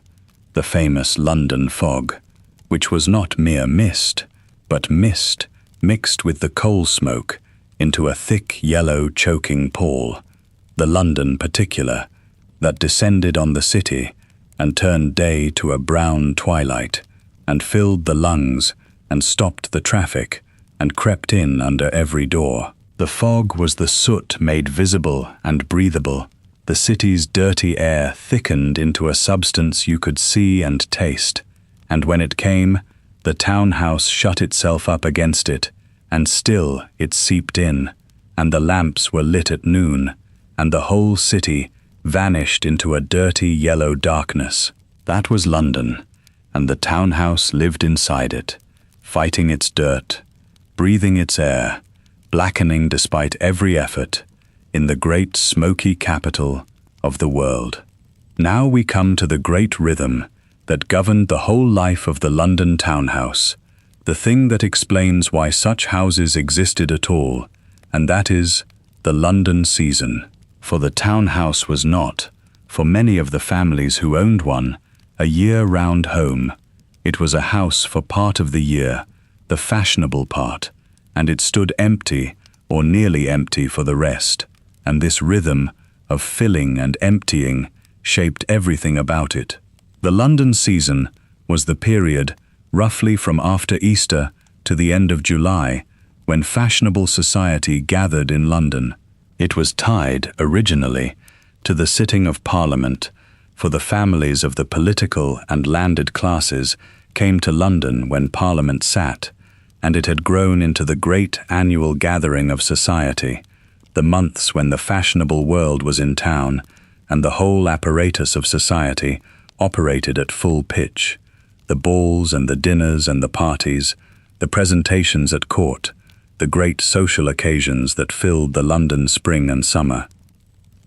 the famous London fog, which was not mere mist, but mist mixed with the coal smoke into a thick yellow choking pall, the London particular, that descended on the city and turned day to a brown twilight, and filled the lungs and stopped the traffic and crept in under every door. The fog was the soot made visible and breathable. The city's dirty air thickened into a substance you could see and taste, and when it came, the townhouse shut itself up against it, and still it seeped in, and the lamps were lit at noon, and the whole city vanished into a dirty yellow darkness. That was London, and the townhouse lived inside it, fighting its dirt, breathing its air, blackening despite every effort, in the great smoky capital of the world. Now we come to the great rhythm that governed the whole life of the London townhouse, the thing that explains why such houses existed at all, and that is the London season. For the townhouse was not, for many of the families who owned one, a year-round home. It was a house for part of the year, the fashionable part, and it stood empty or nearly empty for the rest, and this rhythm of filling and emptying shaped everything about it. The London season was the period, roughly from after Easter to the end of July, when fashionable society gathered in London. It was tied, originally, to the sitting of Parliament, for the families of the political and landed classes came to London when Parliament sat, and it had grown into the great annual gathering of society, the months when the fashionable world was in town, and the whole apparatus of society operated at full pitch, the balls and the dinners and the parties, the presentations at court, the great social occasions that filled the London spring and summer.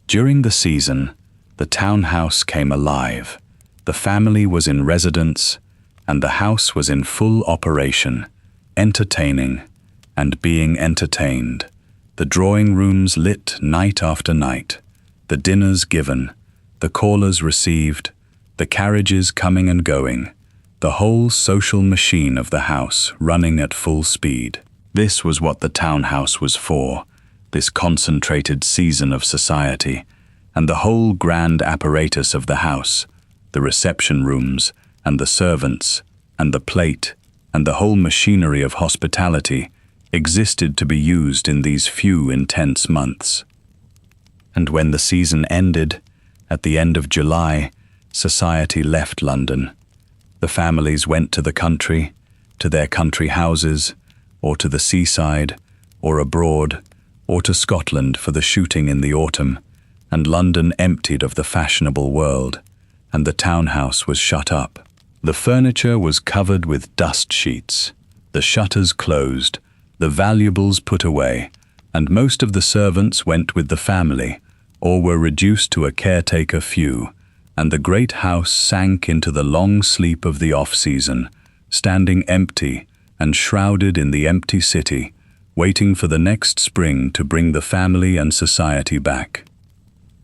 During the season, the townhouse came alive. The family was in residence, and the house was in full operation, entertaining and being entertained. The drawing rooms lit night after night, the dinners given, the callers received, the carriages coming and going, the whole social machine of the house running at full speed. This was what the townhouse was for, this concentrated season of society, and the whole grand apparatus of the house, the reception rooms, and the servants, and the plate, and the whole machinery of hospitality, existed to be used in these few intense months. And when the season ended, at the end of July, society left London. The families went to the country, to their country houses, or to the seaside, or abroad, or to Scotland for the shooting in the autumn, and London emptied of the fashionable world, and the townhouse was shut up. The furniture was covered with dust sheets, the shutters closed, the valuables put away, and most of the servants went with the family, or were reduced to a caretaker few, and the great house sank into the long sleep of the off-season, standing empty and shrouded in the empty city, waiting for the next spring to bring the family and society back.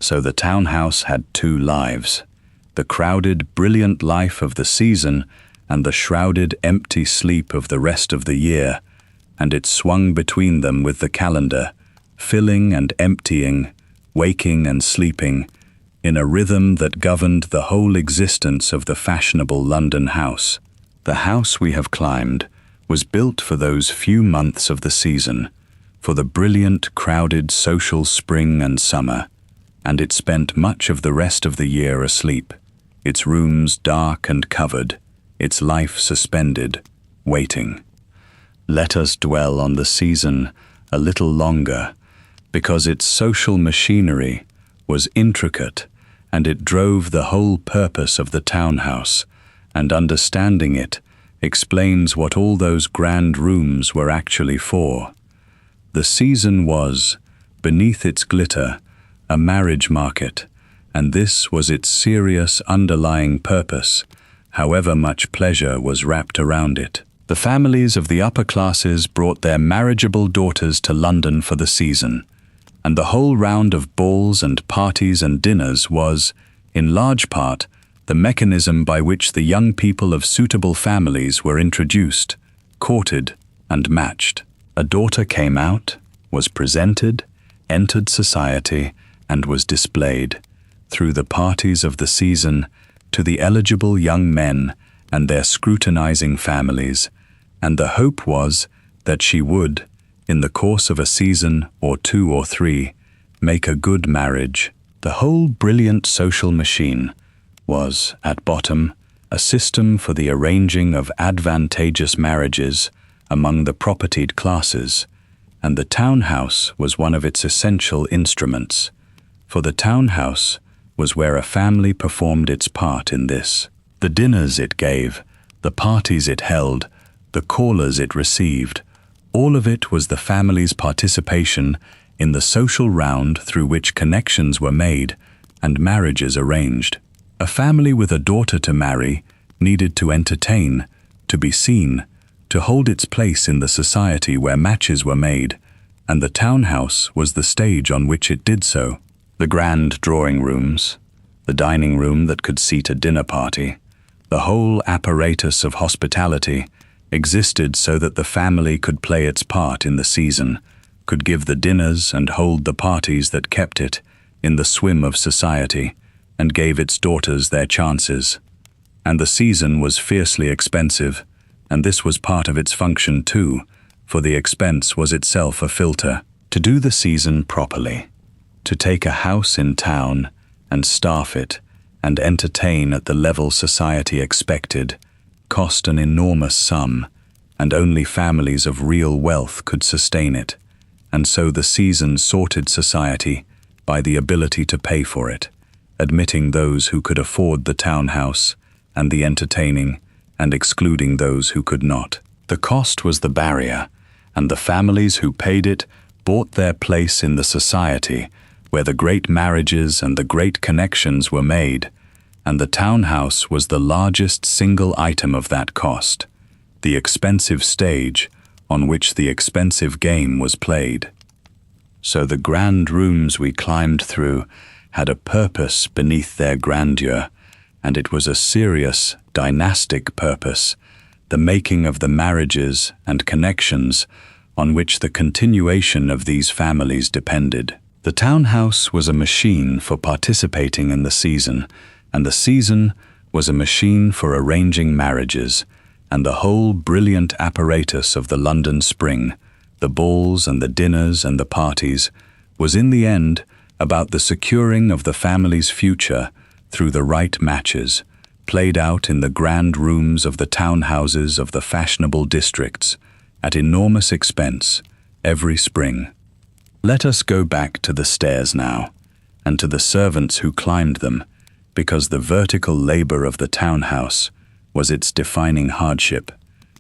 So the townhouse had two lives, the crowded, brilliant life of the season and the shrouded, empty sleep of the rest of the year, and it swung between them with the calendar, filling and emptying, waking and sleeping, in a rhythm that governed the whole existence of the fashionable London house. The house we have climbed was built for those few months of the season, for the brilliant, crowded social spring and summer, and it spent much of the rest of the year asleep, its rooms dark and covered, its life suspended, waiting. Let us dwell on the season a little longer, because its social machinery was intricate, and it drove the whole purpose of the townhouse, and understanding it explains what all those grand rooms were actually for. The season was, beneath its glitter, a marriage market, and this was its serious underlying purpose, however much pleasure was wrapped around it. The families of the upper classes brought their marriageable daughters to London for the season, and the whole round of balls and parties and dinners was, in large part, the mechanism by which the young people of suitable families were introduced, courted, and matched. A daughter came out, was presented, entered society, and was displayed, through the parties of the season, to the eligible young men and their scrutinizing families, and the hope was that she would, in the course of a season or 2 or 3, make a good marriage. The whole brilliant social machine was, at bottom, a system for the arranging of advantageous marriages among the propertied classes, and the townhouse was one of its essential instruments, for the townhouse was where a family performed its part in this. The dinners it gave, the parties it held, the callers it received, all of it was the family's participation in the social round through which connections were made and marriages arranged. A family with a daughter to marry needed to entertain, to be seen, to hold its place in the society where matches were made, and the townhouse was the stage on which it did so. The grand drawing rooms, the dining room that could seat a dinner party, the whole apparatus of hospitality existed so that the family could play its part in the season, could give the dinners and hold the parties that kept it in the swim of society and gave its daughters their chances. And the season was fiercely expensive, and this was part of its function too, for the expense was itself a filter. To do the season properly, to take a house in town and staff it and entertain at the level society expected, cost an enormous sum, and only families of real wealth could sustain it, and so the season sorted society by the ability to pay for it, admitting those who could afford the townhouse and the entertaining, and excluding those who could not. The cost was the barrier, and the families who paid it bought their place in the society where the great marriages and the great connections were made, and the townhouse was the largest single item of that cost, the expensive stage on which the expensive game was played. So the grand rooms we climbed through had a purpose beneath their grandeur, and it was a serious, dynastic purpose, the making of the marriages and connections on which the continuation of these families depended. The townhouse was a machine for participating in the season, and the season was a machine for arranging marriages, and the whole brilliant apparatus of the London spring, the balls and the dinners and the parties, was in the end about the securing of the family's future through the right matches, played out in the grand rooms of the townhouses of the fashionable districts, at enormous expense, every spring. Let us go back to the stairs now, and to the servants who climbed them, because the vertical labor of the townhouse was its defining hardship,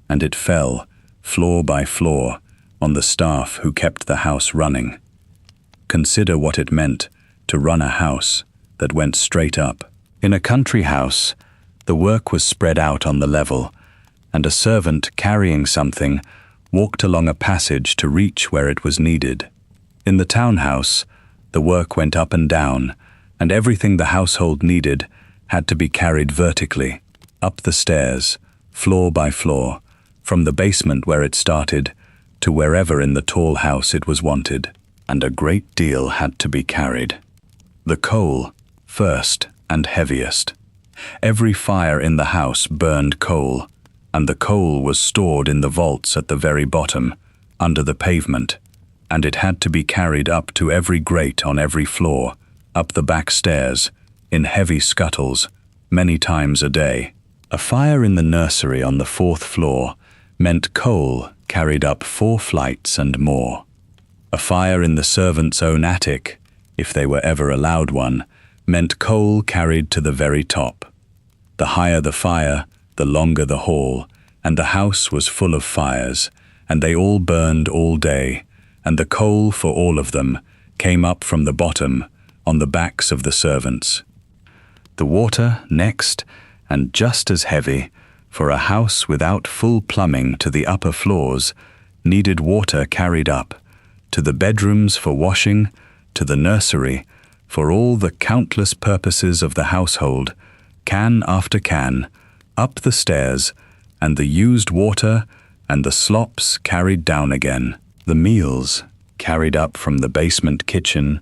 and it fell, floor by floor, on the staff who kept the house running. Consider what it meant to run a house that went straight up. In a country house, the work was spread out on the level, and a servant carrying something walked along a passage to reach where it was needed. In the townhouse, the work went up and down, and everything the household needed had to be carried vertically, up the stairs, floor by floor, from the basement where it started to wherever in the tall house it was wanted, and a great deal had to be carried. The coal, first and heaviest. Every fire in the house burned coal, and the coal was stored in the vaults at the very bottom, under the pavement, and it had to be carried up to every grate on every floor, up the back stairs, in heavy scuttles, many times a day. A fire in the nursery on the 4th floor meant coal carried up 4 flights and more. A fire in the servants' own attic, if they were ever allowed one, meant coal carried to the very top. The higher the fire, the longer the hall, and the house was full of fires, and they all burned all day, and the coal for all of them came up from the bottom on the backs of the servants. The water next, and just as heavy, for a house without full plumbing to the upper floors needed water carried up, to the bedrooms for washing, to the nursery, for all the countless purposes of the household, can after can, up the stairs, and the used water and the slops carried down again, the meals carried up from the basement kitchen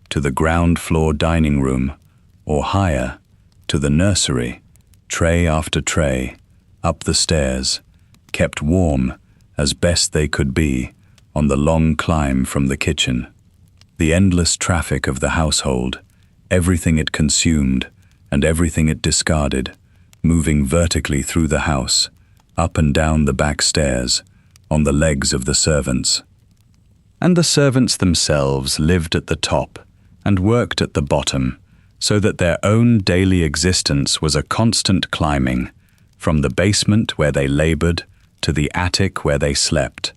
to the ground floor dining room, or higher, to the nursery, tray after tray, up the stairs, kept warm as best they could be on the long climb from the kitchen. The endless traffic of the household, everything it consumed and everything it discarded, moving vertically through the house, up and down the back stairs, on the legs of the servants. And the servants themselves lived at the top and worked at the bottom, so that their own daily existence was a constant climbing, from the basement where they labored to the attic where they slept,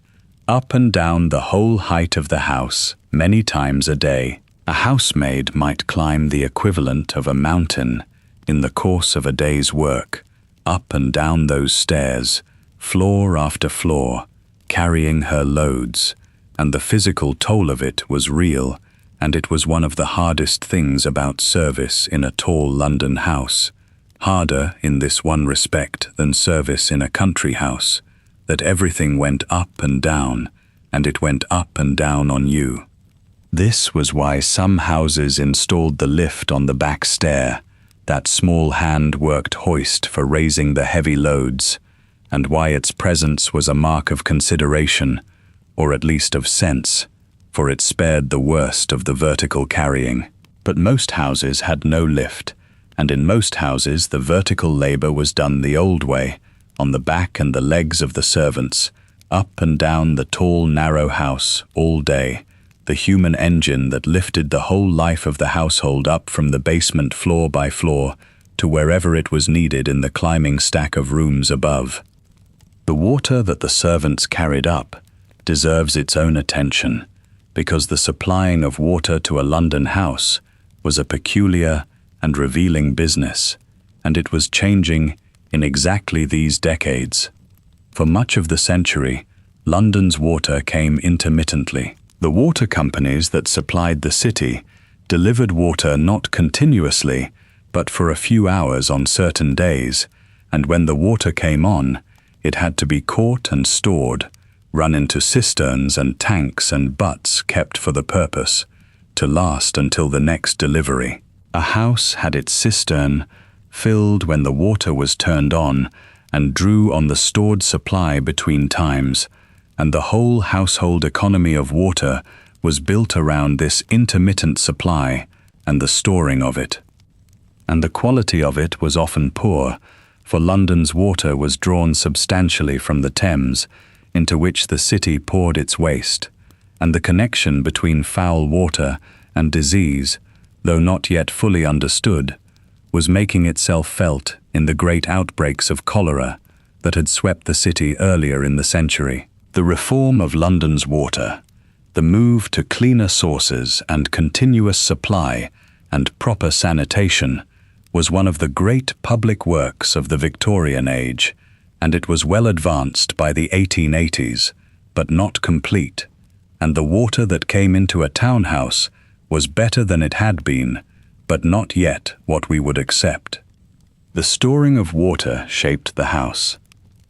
up and down the whole height of the house, many times a day. A housemaid might climb the equivalent of a mountain in the course of a day's work, up and down those stairs, floor after floor, carrying her loads, and the physical toll of it was real, and it was one of the hardest things about service in a tall London house, harder in this one respect than service in a country house, that everything went up and down, and it went up and down on you. This was why some houses installed the lift on the back stair, that small hand-worked hoist for raising the heavy loads, and why its presence was a mark of consideration, or at least of sense, for it spared the worst of the vertical carrying. But most houses had no lift, and in most houses the vertical labor was done the old way, on the back and the legs of the servants, up and down the tall, narrow house all day, the human engine that lifted the whole life of the household up from the basement floor by floor to wherever it was needed in the climbing stack of rooms above. The water that the servants carried up deserves its own attention, because the supplying of water to a London house was a peculiar and revealing business, and it was changing in exactly these decades. For much of the century, London's water came intermittently. The water companies that supplied the city delivered water not continuously, but for a few hours on certain days, and when the water came on, it had to be caught and stored, run into cisterns and tanks and butts kept for the purpose, to last until the next delivery. A house had its cistern filled when the water was turned on and drew on the stored supply between times, and the whole household economy of water was built around this intermittent supply and the storing of it. And the quality of it was often poor, for London's water was drawn substantially from the Thames, into which the city poured its waste, and the connection between foul water and disease, though not yet fully understood, was making itself felt in the great outbreaks of cholera that had swept the city earlier in the century. The reform of London's water, the move to cleaner sources and continuous supply and proper sanitation, was one of the great public works of the Victorian age, and it was well advanced by the 1880s, but not complete, and the water that came into a townhouse was better than it had been, but not yet what we would accept. The storing of water shaped the house.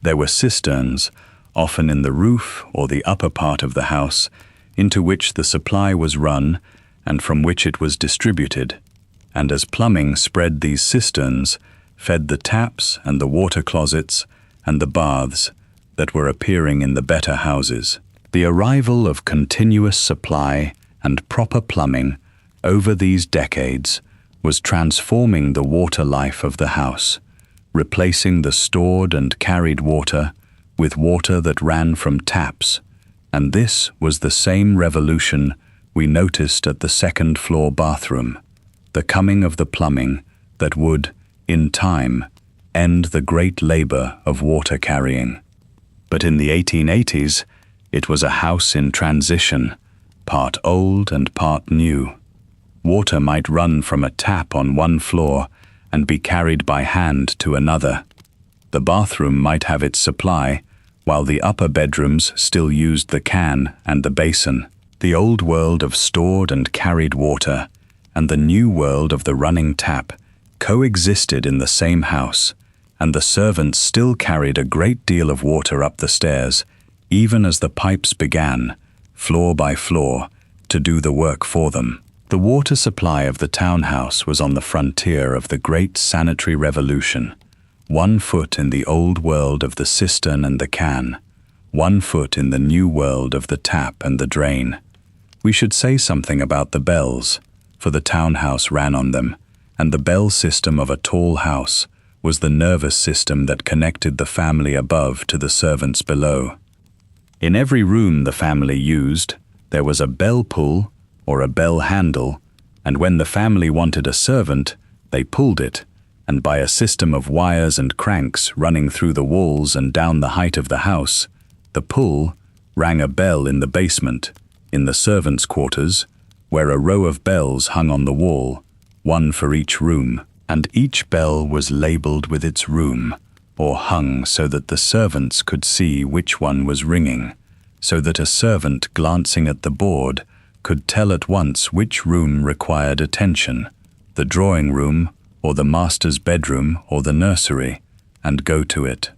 There were cisterns, often in the roof or the upper part of the house, into which the supply was run and from which it was distributed, and as plumbing spread these cisterns, fed the taps and the water closets and the baths that were appearing in the better houses. The arrival of continuous supply and proper plumbing over these decades was transforming the water life of the house, replacing the stored and carried water with water that ran from taps, and this was the same revolution we noticed at the second-floor bathroom, the coming of the plumbing that would, in time, end the great labor of water carrying. But in the 1880s, it was a house in transition, part old and part new. Water might run from a tap on one floor and be carried by hand to another. The bathroom might have its supply, while the upper bedrooms still used the can and the basin. The old world of stored and carried water and the new world of the running tap coexisted in the same house, and the servants still carried a great deal of water up the stairs, even as the pipes began, floor by floor, to do the work for them. The water supply of the townhouse was on the frontier of the great sanitary revolution. 1 foot in the old world of the cistern and the can, 1 foot in the new world of the tap and the drain. We should say something about the bells, for the townhouse ran on them, and the bell system of a tall house was the nervous system that connected the family above to the servants below. In every room the family used, there was a bell pull or a bell handle, and when the family wanted a servant, they pulled it, and by a system of wires and cranks running through the walls and down the height of the house, the pull rang a bell in the basement, in the servants' quarters, where a row of bells hung on the wall, 1 for each room, and each bell was labelled with its room, or hung so that the servants could see which one was ringing, so that a servant glancing at the board could tell at once which room required attention, the drawing room, or the master's bedroom, or the nursery, and go to it.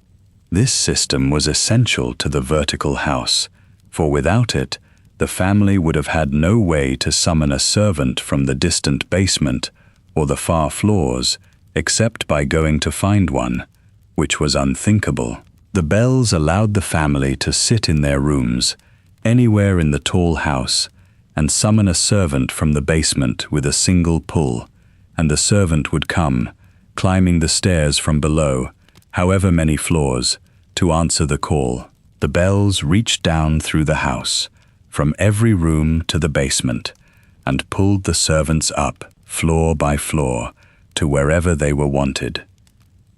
This system was essential to the vertical house, for without it, the family would have had no way to summon a servant from the distant basement or the far floors, except by going to find one, which was unthinkable. The bells allowed the family to sit in their rooms, anywhere in the tall house, and summon a servant from the basement with a single pull, and the servant would come, climbing the stairs from below, however many floors, to answer the call. The bells reached down through the house, from every room to the basement, and pulled the servants up, floor by floor, to wherever they were wanted.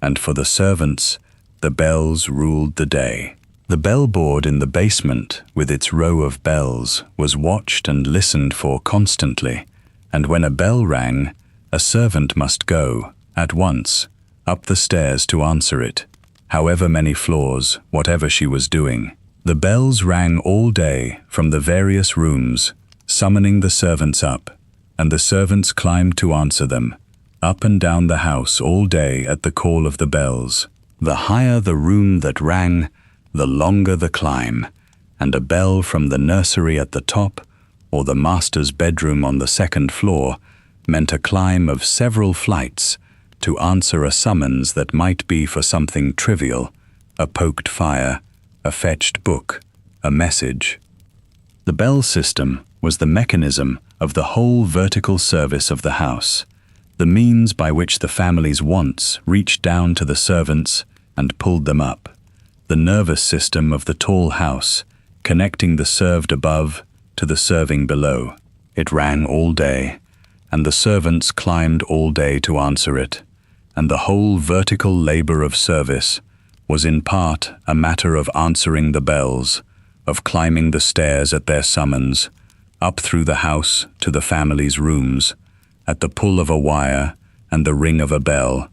And for the servants, the bells ruled the day. The bellboard in the basement, with its row of bells, was watched and listened for constantly, and when a bell rang, a servant must go, at once, up the stairs to answer it, however many floors, whatever she was doing. The bells rang all day from the various rooms, summoning the servants up, and the servants climbed to answer them, up and down the house all day at the call of the bells. The higher the room that rang, the longer the climb, and a bell from the nursery at the top, or the master's bedroom on the 2nd floor, meant a climb of several flights to answer a summons that might be for something trivial, a poked fire, a fetched book, a message. The bell system was the mechanism of the whole vertical service of the house, the means by which the family's wants reached down to the servants and pulled them up, the nervous system of the tall house, connecting the served above to the serving below. It rang all day, and the servants climbed all day to answer it, and the whole vertical labor of service was in part a matter of answering the bells, of climbing the stairs at their summons, up through the house to the family's rooms, at the pull of a wire and the ring of a bell,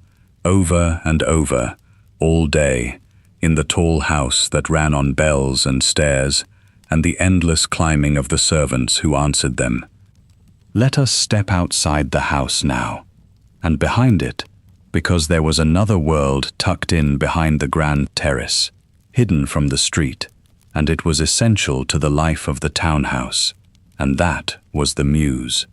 over and over, all day, in the tall house that ran on bells and stairs, and the endless climbing of the servants who answered them. Let us step outside the house now, and behind it, because there was another world tucked in behind the grand terrace, hidden from the street, and it was essential to the life of the townhouse, and that was the mews.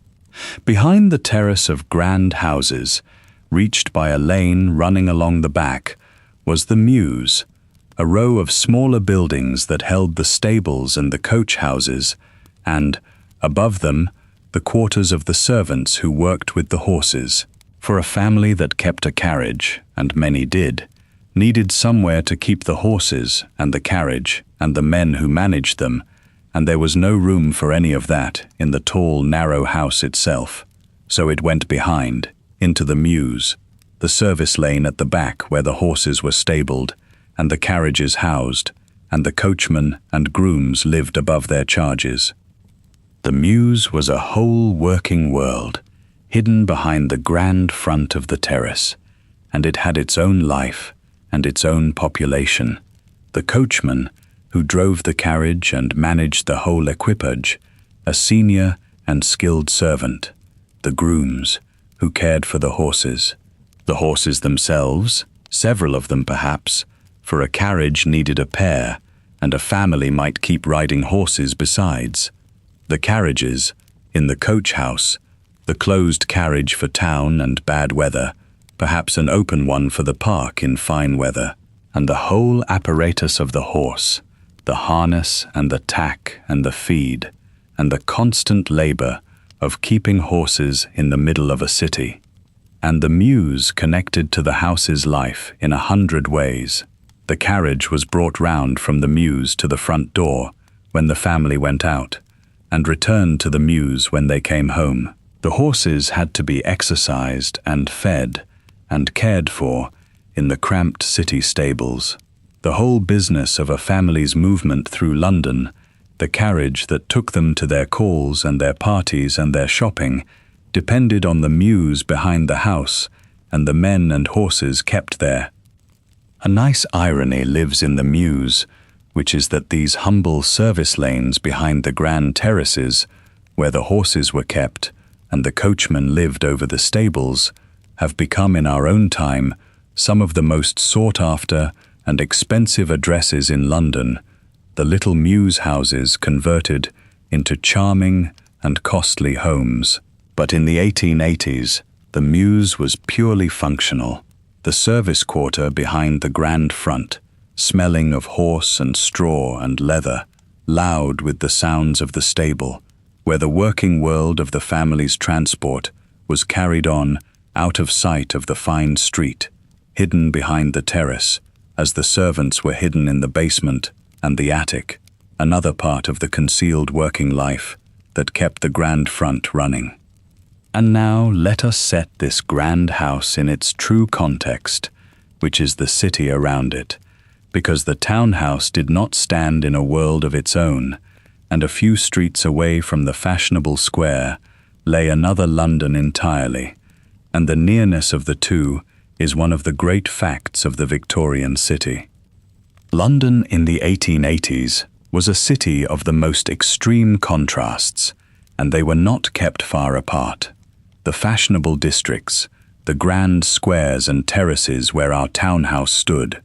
Behind the terrace of grand houses, reached by a lane running along the back, was the mews, a row of smaller buildings that held the stables and the coach houses, and, above them, the quarters of the servants who worked with the horses. For a family that kept a carriage, and many did, needed somewhere to keep the horses and the carriage and the men who managed them, and there was no room for any of that in the tall, narrow house itself. So it went behind, into the mews, the service lane at the back where the horses were stabled, and the carriages housed, and the coachmen and grooms lived above their charges. The mews was a whole working world, hidden behind the grand front of the terrace, and it had its own life and its own population. The coachman, who drove the carriage and managed the whole equipage, a senior and skilled servant. The grooms, who cared for the horses themselves, several of them perhaps, for a carriage needed a pair, and a family might keep riding horses besides. The carriages, in the coach house, the closed carriage for town and bad weather, perhaps an open one for the park in fine weather, and the whole apparatus of the horse, the harness and the tack and the feed, and the constant labor of keeping horses in the middle of a city, and the mews connected to the house's life in 100 ways. The carriage was brought round from the mews to the front door when the family went out, and returned to the mews when they came home. The horses had to be exercised and fed and cared for in the cramped city stables. The whole business of a family's movement through London, the carriage that took them to their calls and their parties and their shopping, depended on the mews behind the house and the men and horses kept there. A nice irony lives in the mews, which is that these humble service lanes behind the grand terraces, where the horses were kept and the coachman lived over the stables, have become in our own time some of the most sought-after and expensive addresses in London, the little mews houses converted into charming and costly homes. But in the 1880s, the mews was purely functional, the service quarter behind the grand front, smelling of horse and straw and leather, loud with the sounds of the stable, where the working world of the family's transport was carried on out of sight of the fine street, hidden behind the terrace, as the servants were hidden in the basement and the attic, another part of the concealed working life that kept the grand front running. And now let us set this grand house in its true context, which is the city around it, because the townhouse did not stand in a world of its own, and a few streets away from the fashionable square lay another London entirely, and the nearness of the two is one of the great facts of the Victorian city. London in the 1880s was a city of the most extreme contrasts, and they were not kept far apart. The fashionable districts, the grand squares and terraces where our townhouse stood,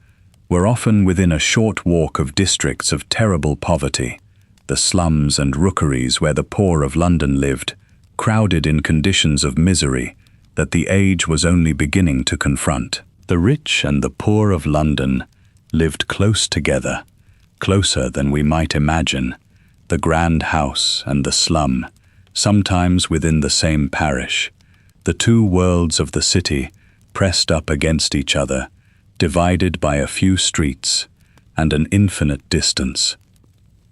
were often within a short walk of districts of terrible poverty, the slums and rookeries where the poor of London lived, crowded in conditions of misery that the age was only beginning to confront. The rich and the poor of London lived close together, closer than we might imagine, the grand house and the slum, sometimes within the same parish, the two worlds of the city pressed up against each other, divided by a few streets and an infinite distance.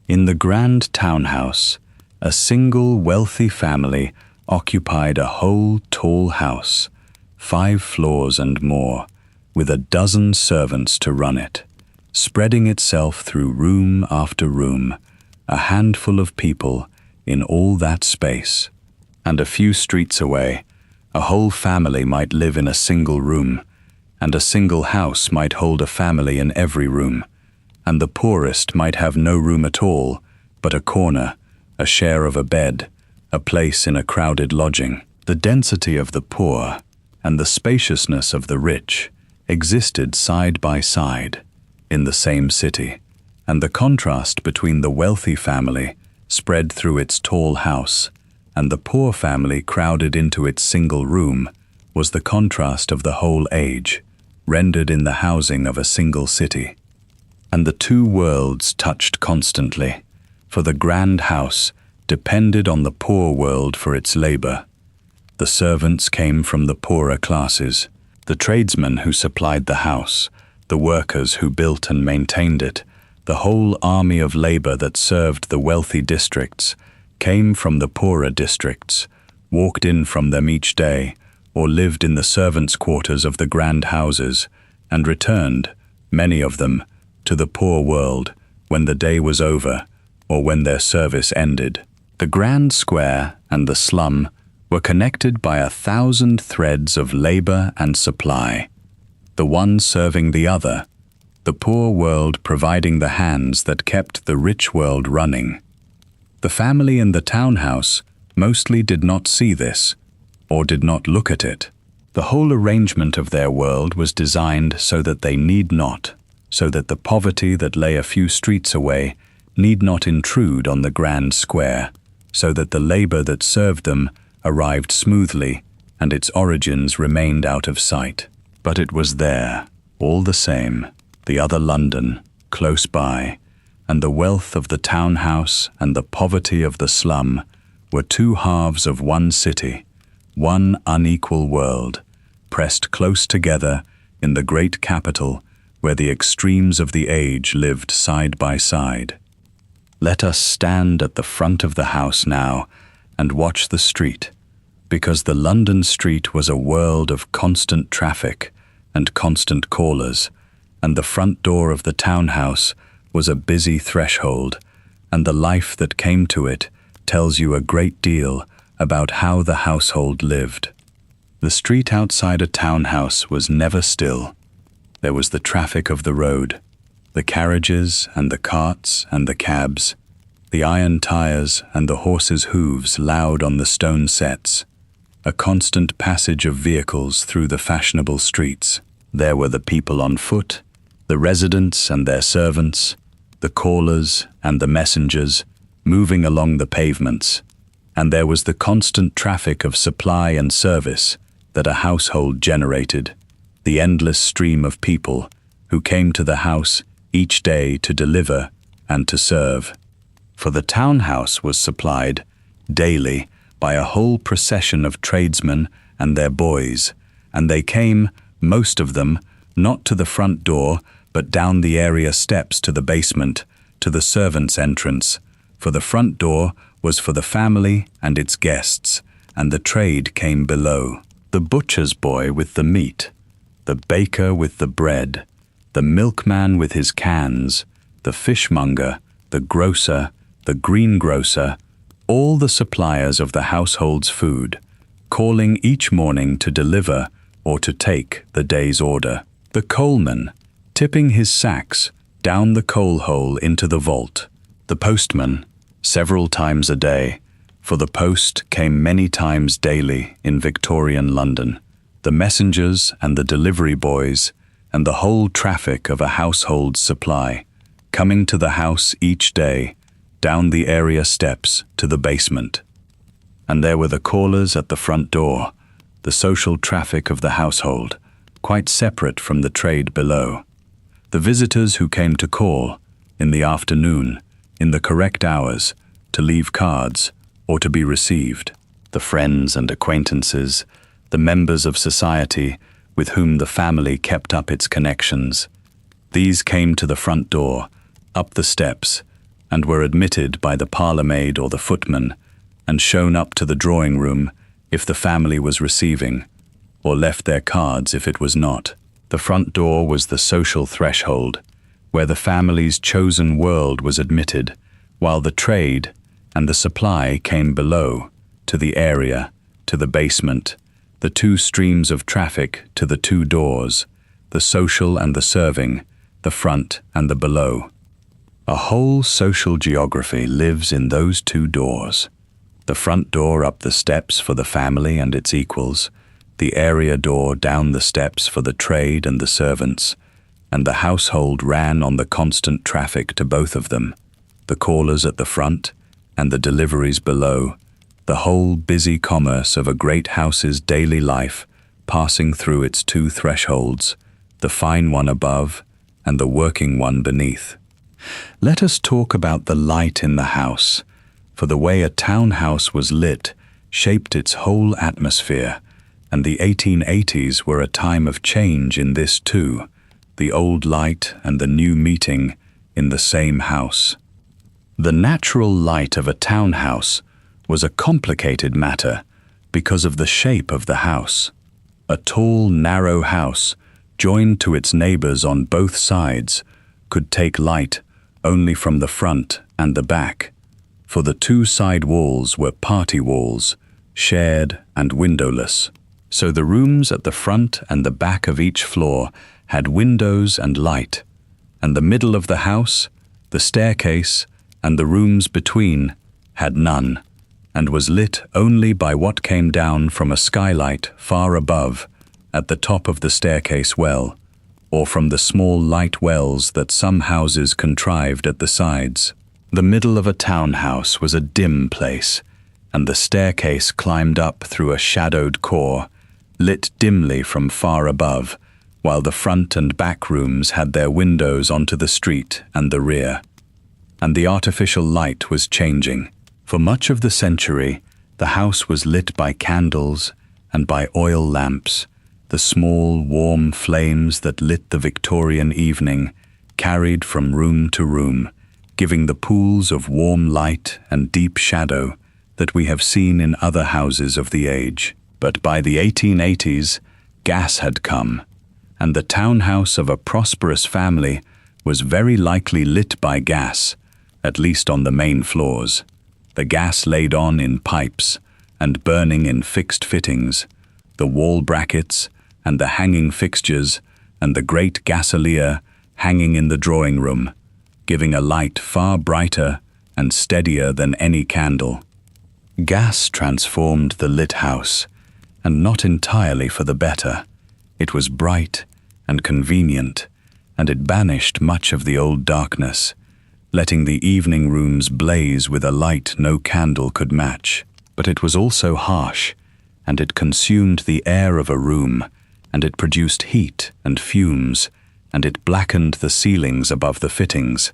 In the grand townhouse, a single wealthy family occupied a whole tall house, 5 floors and more, with a dozen servants to run it, spreading itself through room after room, a handful of people in all that space. And a few streets away, a whole family might live in a single room, and a single house might hold a family in every room, and the poorest might have no room at all, but a corner, a share of a bed, a place in a crowded lodging. The density of the poor and the spaciousness of the rich existed side by side in the same city, and the contrast between the wealthy family spread through its tall house and the poor family crowded into its single room was the contrast of the whole age, rendered in the housing of a single city. And the two worlds touched constantly, for the grand house depended on the poor world for its labor. The servants came from the poorer classes, the tradesmen who supplied the house, the workers who built and maintained it, the whole army of labor that served the wealthy districts, came from the poorer districts, walked in from them each day, or lived in the servants' quarters of the grand houses, and returned, many of them, to the poor world when the day was over or when their service ended. The grand square and the slum were connected by 1,000 threads of labor and supply, the one serving the other, the poor world providing the hands that kept the rich world running. The family in the townhouse mostly did not see this, or did not look at it. The whole arrangement of their world was designed so that they need not, so that the poverty that lay a few streets away need not intrude on the grand square, so that the labor that served them arrived smoothly and its origins remained out of sight. But it was there, all the same, the other London, close by, and the wealth of the townhouse and the poverty of the slum were two halves of one city, one unequal world, pressed close together in the great capital where the extremes of the age lived side by side. Let us stand at the front of the house now and watch the street, because the London street was a world of constant traffic and constant callers, and the front door of the townhouse was a busy threshold, and the life that came to it tells you a great deal about how the household lived. The street outside a townhouse was never still. There was the traffic of the road, the carriages and the carts and the cabs, the iron tires and the horses' hooves loud on the stone sets, a constant passage of vehicles through the fashionable streets. There were the people on foot, the residents and their servants, the callers and the messengers moving along the pavements, and there was the constant traffic of supply and service that a household generated, the endless stream of people who came to the house each day to deliver and to serve. For the townhouse was supplied daily by a whole procession of tradesmen and their boys, and they came, most of them, not to the front door, but down the area steps to the basement, to the servants' entrance, for the front door was for the family and its guests, and the trade came below. The butcher's boy with the meat, the baker with the bread, the milkman with his cans, the fishmonger, the grocer, the greengrocer, all the suppliers of the household's food, calling each morning to deliver or to take the day's order. The coalman, tipping his sacks down the coal hole into the vault. The postman, several times a day, for the post came many times daily in Victorian London. The messengers and the delivery boys and the whole traffic of a household's supply, coming to the house each day, down the area steps to the basement. And there were the callers at the front door, the social traffic of the household, quite separate from the trade below. The visitors who came to call, in the afternoon, in the correct hours, to leave cards or to be received. The friends and acquaintances, the members of society with whom the family kept up its connections. These came to the front door, up the steps, and were admitted by the parlour-maid or the footman, and shown up to the drawing-room if the family was receiving, or left their cards if it was not. The front door was the social threshold, where the family's chosen world was admitted, while the trade and the supply came below, to the area, to the basement, the two streams of traffic to the two doors, the social and the serving, the front and the below. A whole social geography lives in those two doors. The front door up the steps for the family and its equals, the area door down the steps for the trade and the servants, and the household ran on the constant traffic to both of them, the callers at the front and the deliveries below, the whole busy commerce of a great house's daily life passing through its two thresholds, the fine one above and the working one beneath. Let us talk about the light in the house, for the way a townhouse was lit shaped its whole atmosphere, and the 1880s were a time of change in this too, the old light and the new meeting in the same house. The natural light of a townhouse was a complicated matter because of the shape of the house. A tall, narrow house, joined to its neighbors on both sides, could take light only from the front and the back, for the two side walls were party walls, shared and windowless. So the rooms at the front and the back of each floor had windows and light, and the middle of the house, the staircase, and the rooms between had none, and was lit only by what came down from a skylight far above at the top of the staircase well, or from the small light wells that some houses contrived at the sides. The middle of a townhouse was a dim place, and the staircase climbed up through a shadowed core, lit dimly from far above, while the front and back rooms had their windows onto the street and the rear. And the artificial light was changing. For much of the century, the house was lit by candles and by oil lamps, the small, warm flames that lit the Victorian evening, carried from room to room, giving the pools of warm light and deep shadow that we have seen in other houses of the age. But by the 1880s, gas had come, and the townhouse of a prosperous family was very likely lit by gas, at least on the main floors, the gas laid on in pipes and burning in fixed fittings, the wall brackets and the hanging fixtures and the great gasolier hanging in the drawing room, giving a light far brighter and steadier than any candle. Gas transformed the lit house, and not entirely for the better. It was bright and convenient, and it banished much of the old darkness, letting the evening rooms blaze with a light no candle could match. But it was also harsh, and it consumed the air of a room, and it produced heat and fumes, and it blackened the ceilings above the fittings,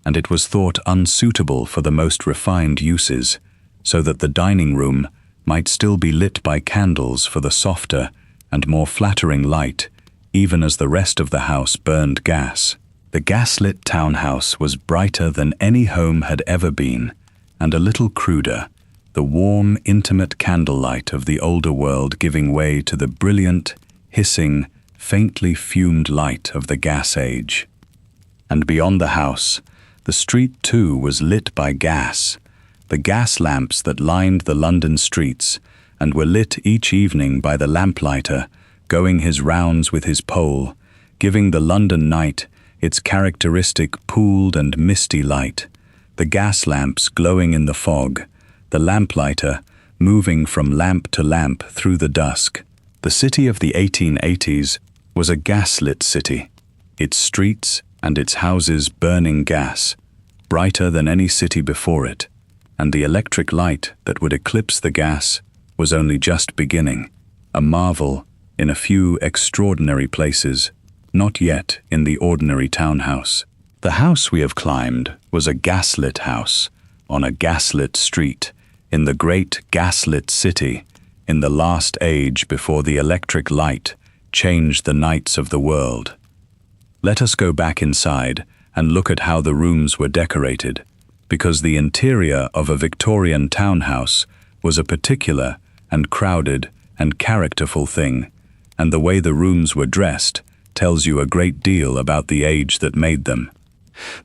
and it was thought unsuitable for the most refined uses, so that the dining room might still be lit by candles for the softer and more flattering light, even as the rest of the house burned gas. The gas-lit townhouse was brighter than any home had ever been, and a little cruder, the warm, intimate candlelight of the older world giving way to the brilliant, hissing, faintly fumed light of the gas age. And beyond the house, the street too was lit by gas, the gas lamps that lined the London streets and were lit each evening by the lamplighter going his rounds with his pole, giving the London night its characteristic pooled and misty light, the gas lamps glowing in the fog, the lamplighter moving from lamp to lamp through the dusk. The city of the 1880s was a gas-lit city, its streets and its houses burning gas, brighter than any city before it, and the electric light that would eclipse the gas was only just beginning, a marvel in a few extraordinary places, not yet in the ordinary townhouse. The house we have climbed was a gas-lit house, on a gas-lit street, in the great gas-lit city, in the last age before the electric light changed the nights of the world. Let us go back inside and look at how the rooms were decorated, because the interior of a Victorian townhouse was a particular and crowded and characterful thing, and the way the rooms were dressed tells you a great deal about the age that made them.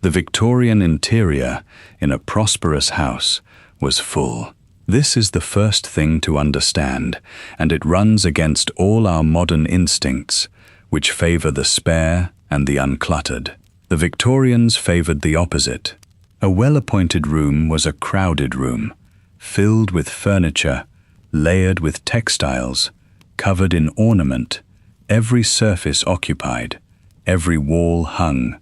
The Victorian interior in a prosperous house was full. This is the first thing to understand, and it runs against all our modern instincts, which favor the spare and the uncluttered. The Victorians favored the opposite. A well-appointed room was a crowded room, filled with furniture, layered with textiles, covered in ornament, every surface occupied, every wall hung,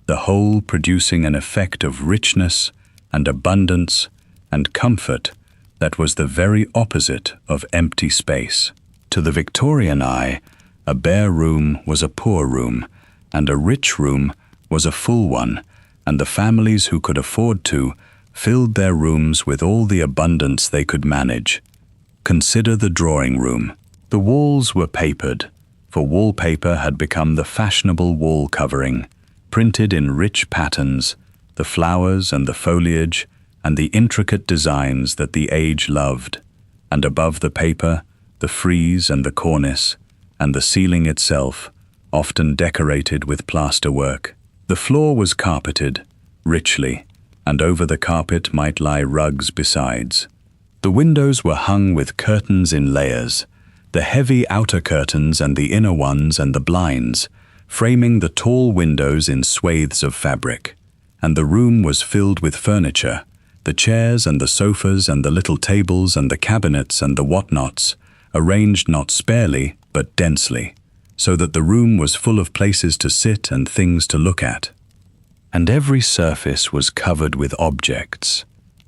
the whole producing an effect of richness and abundance and comfort that was the very opposite of empty space. To the Victorian eye, a bare room was a poor room, and a rich room was a full one, and the families who could afford to filled their rooms with all the abundance they could manage. Consider the drawing room. The walls were papered, for wallpaper had become the fashionable wall covering, printed in rich patterns, the flowers and the foliage and the intricate designs that the age loved, and above the paper, the frieze and the cornice, and the ceiling itself, often decorated with plasterwork. The floor was carpeted, richly, and over the carpet might lie rugs besides. The windows were hung with curtains in layers, the heavy outer curtains and the inner ones and the blinds, framing the tall windows in swathes of fabric. And the room was filled with furniture, the chairs and the sofas and the little tables and the cabinets and the whatnots, arranged not sparely but densely, so that the room was full of places to sit and things to look at. And every surface was covered with objects,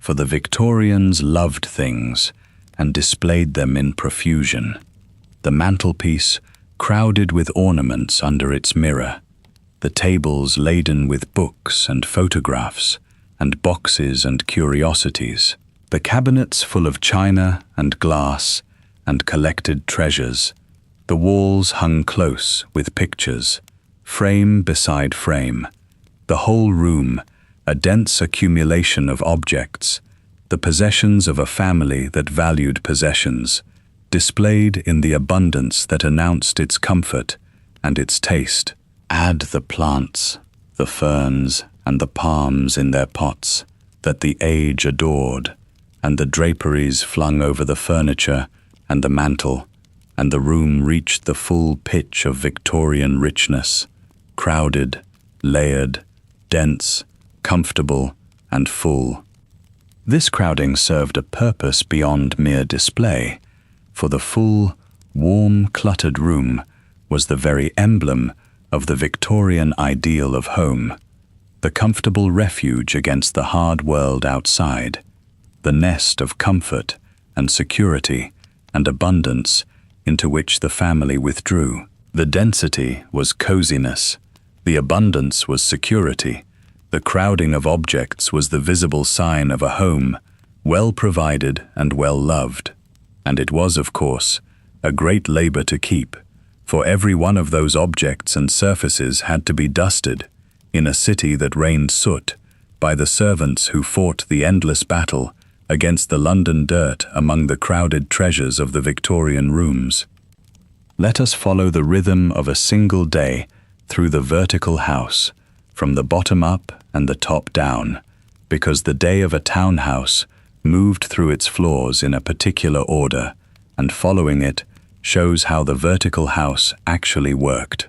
for the Victorians loved things and displayed them in profusion. The mantelpiece crowded with ornaments under its mirror, the tables laden with books and photographs and boxes and curiosities, the cabinets full of china and glass and collected treasures, the walls hung close with pictures, frame beside frame, the whole room a dense accumulation of objects, the possessions of a family that valued possessions, displayed in the abundance that announced its comfort and its taste. Add the plants, the ferns, and the palms in their pots that the age adored, and the draperies flung over the furniture and the mantel, and the room reached the full pitch of Victorian richness, crowded, layered, dense, comfortable, and full. This crowding served a purpose beyond mere display, for the full, warm, cluttered room was the very emblem of the Victorian ideal of home, the comfortable refuge against the hard world outside, the nest of comfort and security and abundance into which the family withdrew. The density was coziness, the abundance was security, the crowding of objects was the visible sign of a home, well provided and well loved. And it was, of course, a great labor to keep, for every one of those objects and surfaces had to be dusted, in a city that rained soot, by the servants who fought the endless battle against the London dirt among the crowded treasures of the Victorian rooms. Let us follow the rhythm of a single day through the vertical house, from the bottom up and the top down, because the day of a townhouse moved through its floors in a particular order, and following it shows how the vertical house actually worked.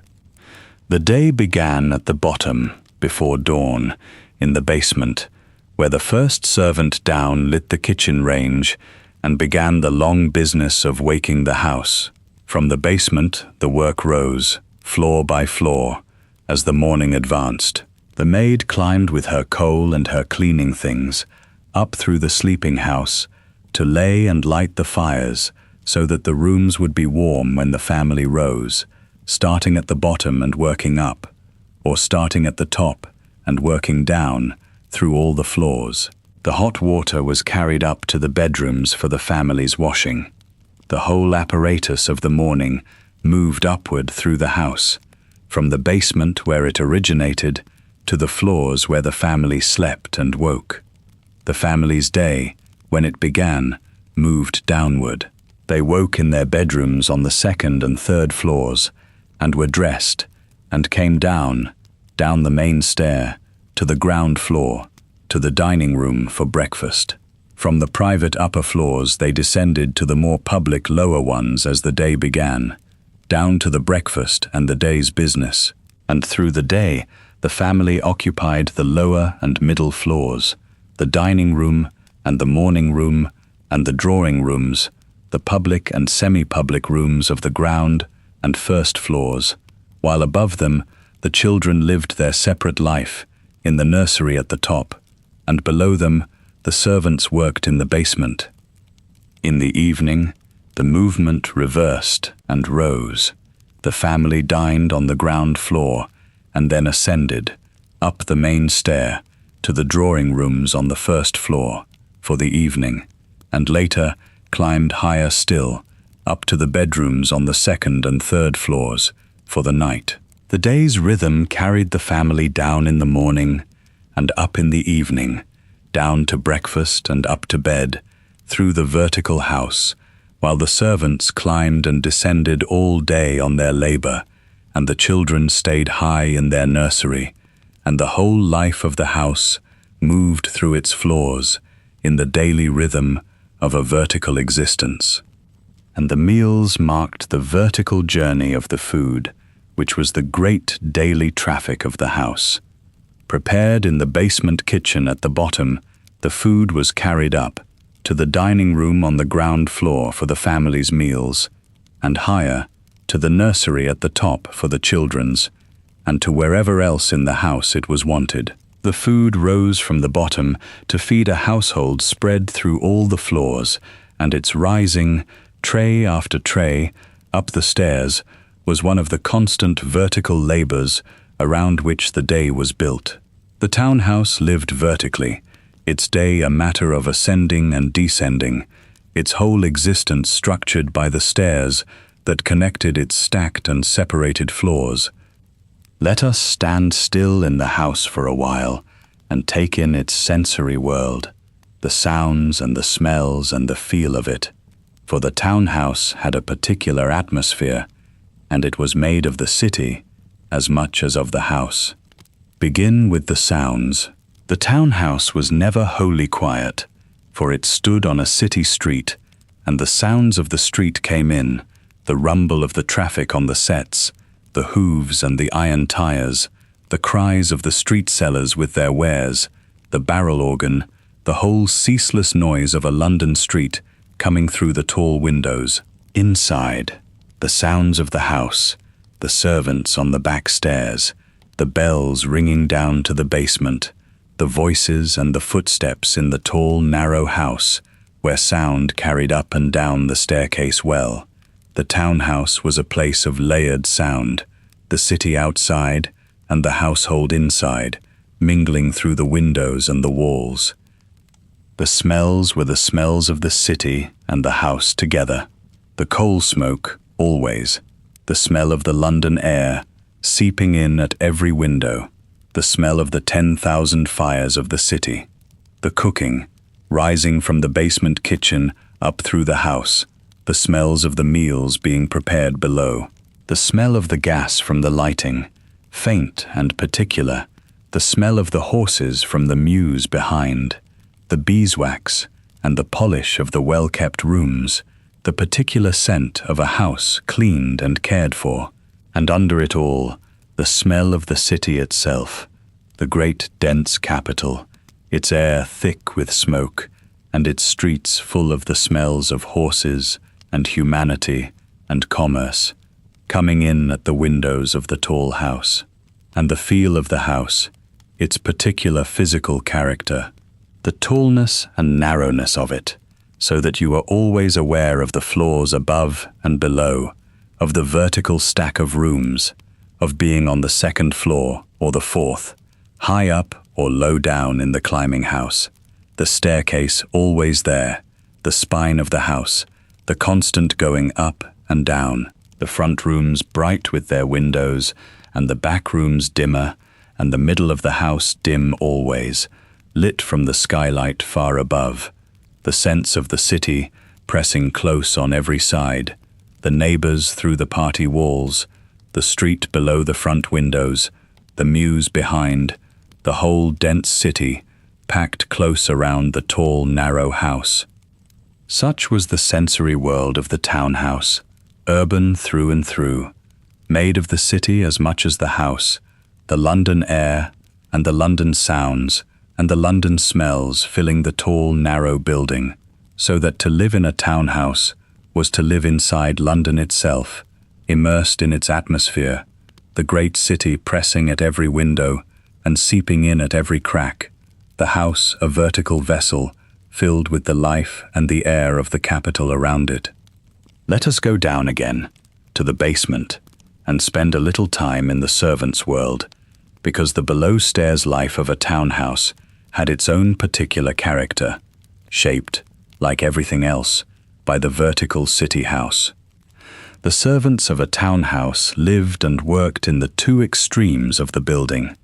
The day began at the bottom, before dawn, in the basement, where the first servant down lit the kitchen range and began the long business of waking the house. From the basement the work rose, floor by floor, as the morning advanced. The maid climbed with her coal and her cleaning things up through the sleeping house to lay and light the fires so that the rooms would be warm when the family rose, starting at the bottom and working up, or starting at the top and working down through all the floors. The hot water was carried up to the bedrooms for the family's washing. The whole apparatus of the morning moved upward through the house, from the basement where it originated to the floors where the family slept and woke. The family's day, when it began, moved downward. They woke in their bedrooms on the second and third floors, and were dressed, and came down the main stair, to the ground floor, to the dining room for breakfast. From the private upper floors they descended to the more public lower ones as the day began, down to the breakfast and the day's business. And through the day the family occupied the lower and middle floors, the dining room and the morning room and the drawing rooms, the public and semi-public rooms of the ground and first floors, while above them the children lived their separate life in the nursery at the top, and below them the servants worked in the basement. In the evening the movement reversed and rose. The family dined on the ground floor and then ascended, up the main stair, to the drawing rooms on the first floor, for the evening, and later climbed higher still, up to the bedrooms on the second and third floors, for the night. The day's rhythm carried the family down in the morning and up in the evening, down to breakfast and up to bed, through the vertical house, while the servants climbed and descended all day on their labor, and the children stayed high in their nursery, and the whole life of the house moved through its floors in the daily rhythm of a vertical existence. And the meals marked the vertical journey of the food, which was the great daily traffic of the house. Prepared in the basement kitchen at the bottom, the food was carried up to the dining room on the ground floor for the family's meals, and higher to the nursery at the top for the children's, and to wherever else in the house it was wanted. The food rose from the bottom to feed a household spread through all the floors, and its rising, tray after tray, up the stairs was one of the constant vertical labors around which the day was built. The townhouse lived vertically, its day a matter of ascending and descending, its whole existence structured by the stairs that connected its stacked and separated floors. Let us stand still in the house for a while and take in its sensory world, the sounds and the smells and the feel of it, for the townhouse had a particular atmosphere, and it was made of the city as much as of the house. Begin with the sounds. The townhouse was never wholly quiet, for it stood on a city street, and the sounds of the street came in, the rumble of the traffic on the sets, the hooves and the iron tires, the cries of the street sellers with their wares, the barrel organ, the whole ceaseless noise of a London street coming through the tall windows. Inside, the sounds of the house, the servants on the back stairs, the bells ringing down to the basement, the voices and the footsteps in the tall, narrow house, where sound carried up and down the staircase well. The townhouse was a place of layered sound, the city outside and the household inside, mingling through the windows and the walls. The smells were the smells of the city and the house together. The coal smoke, always, the smell of the London air, seeping in at every window, the smell of the 10,000 fires of the city, the cooking, rising from the basement kitchen up through the house, the smells of the meals being prepared below, the smell of the gas from the lighting, faint and particular, the smell of the horses from the mews behind, the beeswax and the polish of the well-kept rooms, the particular scent of a house cleaned and cared for, and under it all, the smell of the city itself, the great dense capital, its air thick with smoke, and its streets full of the smells of horses and humanity and commerce, coming in at the windows of the tall house, and the feel of the house, its particular physical character, the tallness and narrowness of it, so that you are always aware of the floors above and below, of the vertical stack of rooms, of being on the second floor or the fourth, high up or low down in the climbing house, the staircase always there, the spine of the house, the constant going up and down, the front rooms bright with their windows, and the back rooms dimmer, and the middle of the house dim always, lit from the skylight far above, the sense of the city pressing close on every side, the neighbors through the party walls, the street below the front windows, the mews behind, the whole dense city packed close around the tall, narrow house. Such was the sensory world of the townhouse, urban through and through, made of the city as much as the house, the London air and the London sounds and the London smells filling the tall, narrow building, so that to live in a townhouse was to live inside London itself, immersed in its atmosphere, the great city pressing at every window and seeping in at every crack, the house a vertical vessel filled with the life and the air of the capital around it. Let us go down again, to the basement, and spend a little time in the servants' world, because the below-stairs life of a townhouse had its own particular character, shaped, like everything else, by the vertical city house. The servants of a townhouse lived and worked in the two extremes of the building,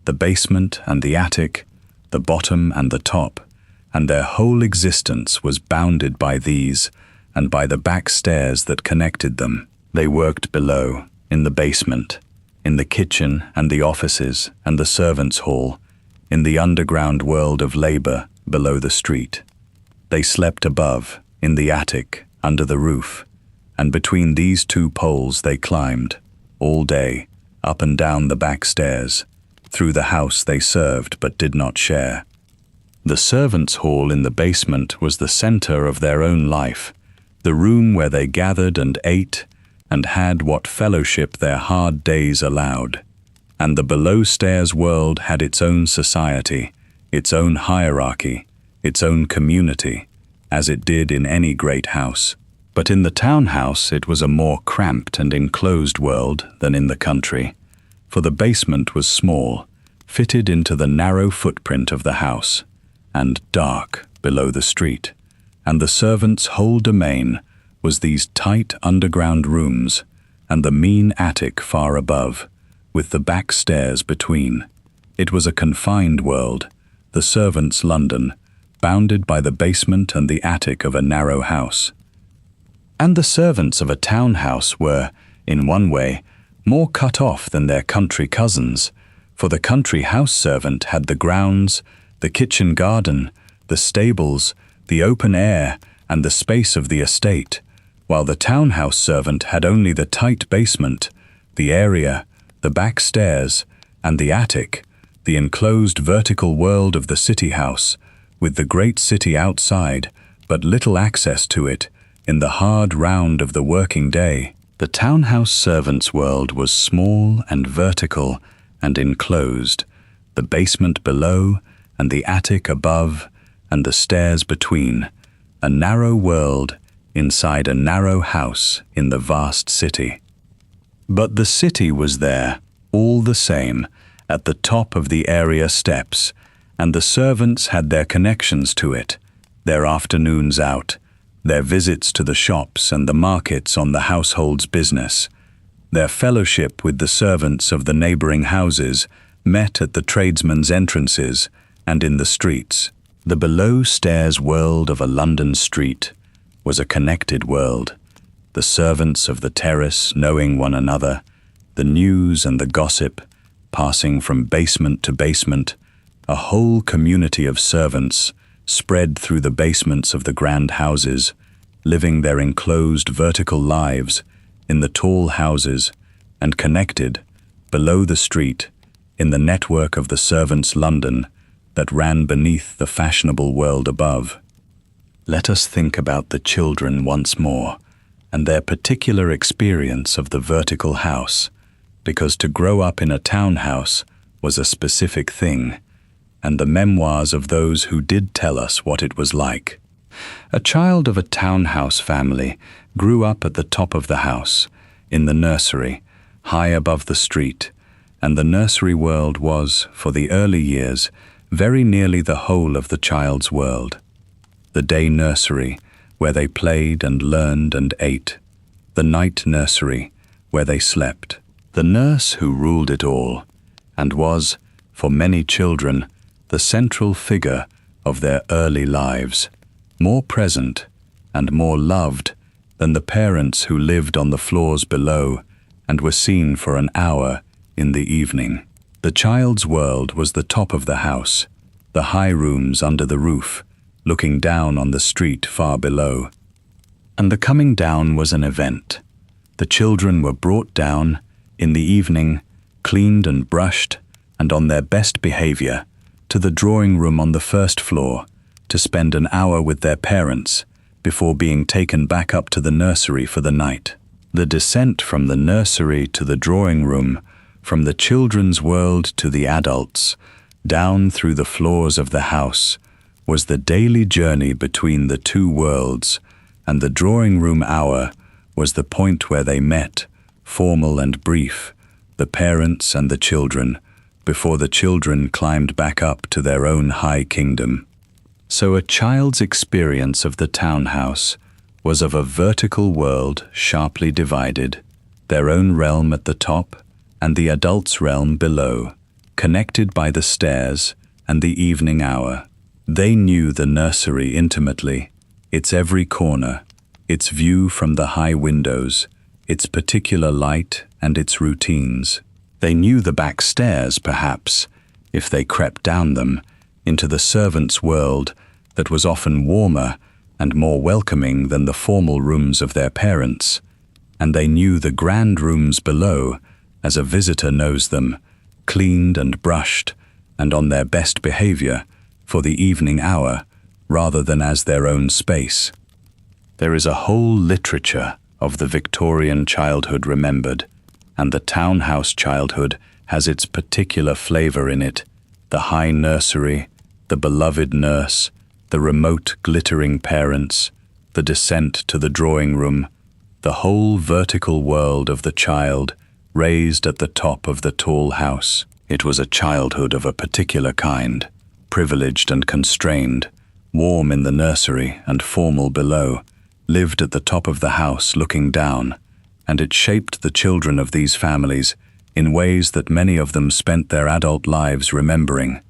the basement and the attic, the bottom and the top, and their whole existence was bounded by these and by the back stairs that connected them. They worked below, in the basement, in the kitchen and the offices and the servants' hall, in the underground world of labor below the street. They slept above, in the attic, under the roof, and between these two poles they climbed, all day, up and down the back stairs. Through the house they served but did not share. The servants' hall in the basement was the center of their own life, the room where they gathered and ate and had what fellowship their hard days allowed. And the below-stairs world had its own society, its own hierarchy, its own community, as it did in any great house. But in the townhouse it was a more cramped and enclosed world than in the country, for the basement was small, fitted into the narrow footprint of the house, and dark below the street, and the servants' whole domain was these tight underground rooms and the mean attic far above, with the back stairs between. It was a confined world, the servants' London, bounded by the basement and the attic of a narrow house. And the servants of a townhouse were, in one way, more cut off than their country cousins, for the country house servant had the grounds, the kitchen garden, the stables, the open air, and the space of the estate, while the townhouse servant had only the tight basement, the area, the back stairs, and the attic, the enclosed vertical world of the city house, with the great city outside, but little access to it, in the hard round of the working day. The townhouse servant's world was small and vertical and enclosed, the basement below and the attic above and the stairs between, a narrow world inside a narrow house in the vast city. But the city was there, all the same, at the top of the area steps, and the servants had their connections to it, their afternoons out, their visits to the shops and the markets on the household's business, their fellowship with the servants of the neighboring houses met at the tradesmen's entrances and in the streets. The below-stairs world of a London street was a connected world, the servants of the terrace knowing one another, the news and the gossip passing from basement to basement, a whole community of servants spread through the basements of the grand houses, living their enclosed vertical lives in the tall houses and connected, below the street, in the network of the servants' London that ran beneath the fashionable world above. Let us think about the children once more and their particular experience of the vertical house, because to grow up in a townhouse was a specific thing, and the memoirs of those who did tell us what it was like. A child of a townhouse family grew up at the top of the house, in the nursery, high above the street, and the nursery world was, for the early years, very nearly the whole of the child's world. The day nursery, where they played and learned and ate. The night nursery, where they slept. The nurse who ruled it all, and was, for many children, the central figure of their early lives, more present and more loved than the parents who lived on the floors below and were seen for an hour in the evening. The child's world was the top of the house, the high rooms under the roof, looking down on the street far below. And the coming down was an event. The children were brought down in the evening, cleaned and brushed, and on their best behavior, to the drawing room on the first floor to spend an hour with their parents before being taken back up to the nursery for the night. The descent from the nursery to the drawing room, from the children's world to the adults, down through the floors of the house, was the daily journey between the two worlds, and the drawing room hour was the point where they met, formal and brief, the parents and the children, before the children climbed back up to their own high kingdom. So a child's experience of the townhouse was of a vertical world sharply divided, their own realm at the top and the adult's realm below, connected by the stairs and the evening hour. They knew the nursery intimately, its every corner, its view from the high windows, its particular light and its routines. They knew the back stairs, perhaps, if they crept down them, into the servants' world that was often warmer and more welcoming than the formal rooms of their parents, and they knew the grand rooms below as a visitor knows them, cleaned and brushed and on their best behavior for the evening hour rather than as their own space. There is a whole literature of the Victorian childhood remembered, and the townhouse childhood has its particular flavor in it: the high nursery, the beloved nurse, the remote glittering parents, the descent to the drawing room, the whole vertical world of the child raised at the top of the tall house. It was a childhood of a particular kind, privileged and constrained, warm in the nursery and formal below, lived at the top of the house looking down, and it shaped the children of these families in ways that many of them spent their adult lives remembering: